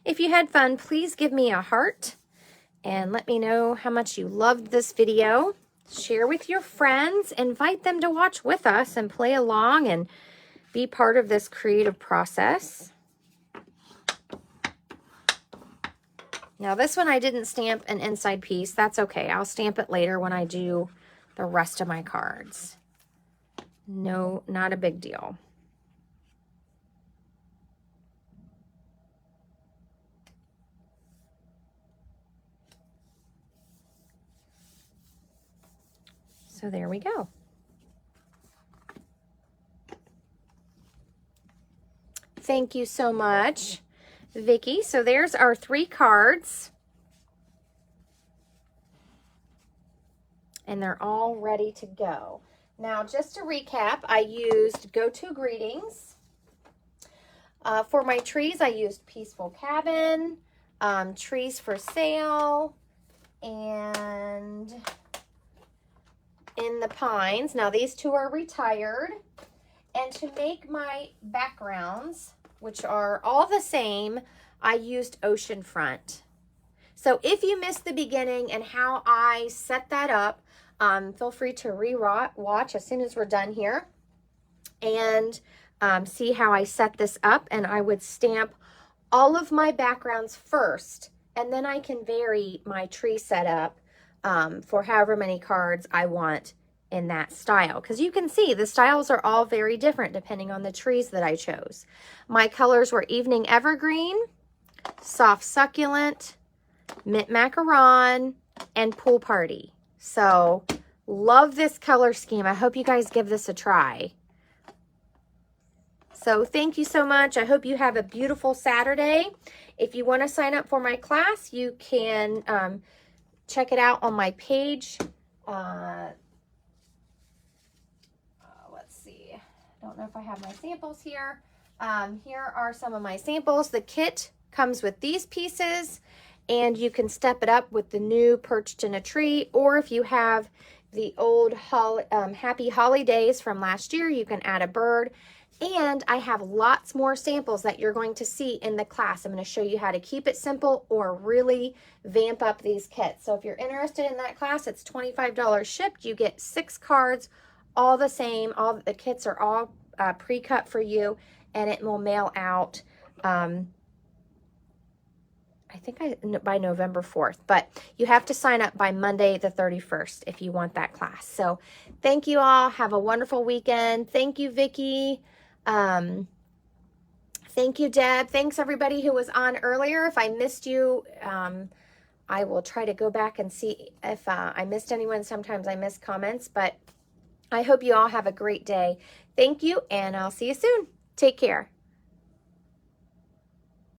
If you had fun, please give me a heart and let me know how much you loved this video. Share with your friends, invite them to watch with us and play along and be part of this creative process. Now this one I didn't stamp an inside piece. That's okay. I'll stamp it later when I do the rest of my cards. No, not a big deal. So there we go. Thank you so much, Vicki. So there's our 3 cards. And they're all ready to go. Now, just to recap, I used Go To Greetings. For my trees, I used Peaceful Cabin, Trees for Sale, and In the Pines. Now these two are retired. And to make my backgrounds, which are all the same, I used Oceanfront. So if you missed the beginning and how I set that up, feel free to re-watch as soon as we're done here and see how I set this up. And I would stamp all of my backgrounds first, and then I can vary my tree setup for however many cards I want in that style, because you can see the styles are all very different depending on the trees that I chose. My colors were Evening Evergreen, Soft Succulent, Mint Macaron, and Pool Party. So love this color scheme. I hope you guys give this a try. So thank you so much. I hope you have a beautiful Saturday. If you want to sign up for my class, you can check it out on my page. Let's see. Don't know if I have my samples here. Here are some of my samples. The kit comes with these pieces, and you can step it up with the new Perched in a Tree, or if you have the old Happy Holidays from last year, you can add a bird. And I have lots more samples that you're going to see in the class. I'm going to show you how to keep it simple or really vamp up these kits. So if you're interested in that class, it's $25 shipped. You get 6 cards, all the same. All the kits are all pre-cut for you, and it will mail out I think by November 4th, but you have to sign up by Monday the 31st if you want that class. So thank you all. Have a wonderful weekend. Thank you, Vicki. Thank you, Deb. Thanks everybody who was on earlier. If I missed you, I will try to go back and see if I missed anyone. Sometimes I miss comments, but I hope you all have a great day. Thank you, and I'll see you soon. Take care.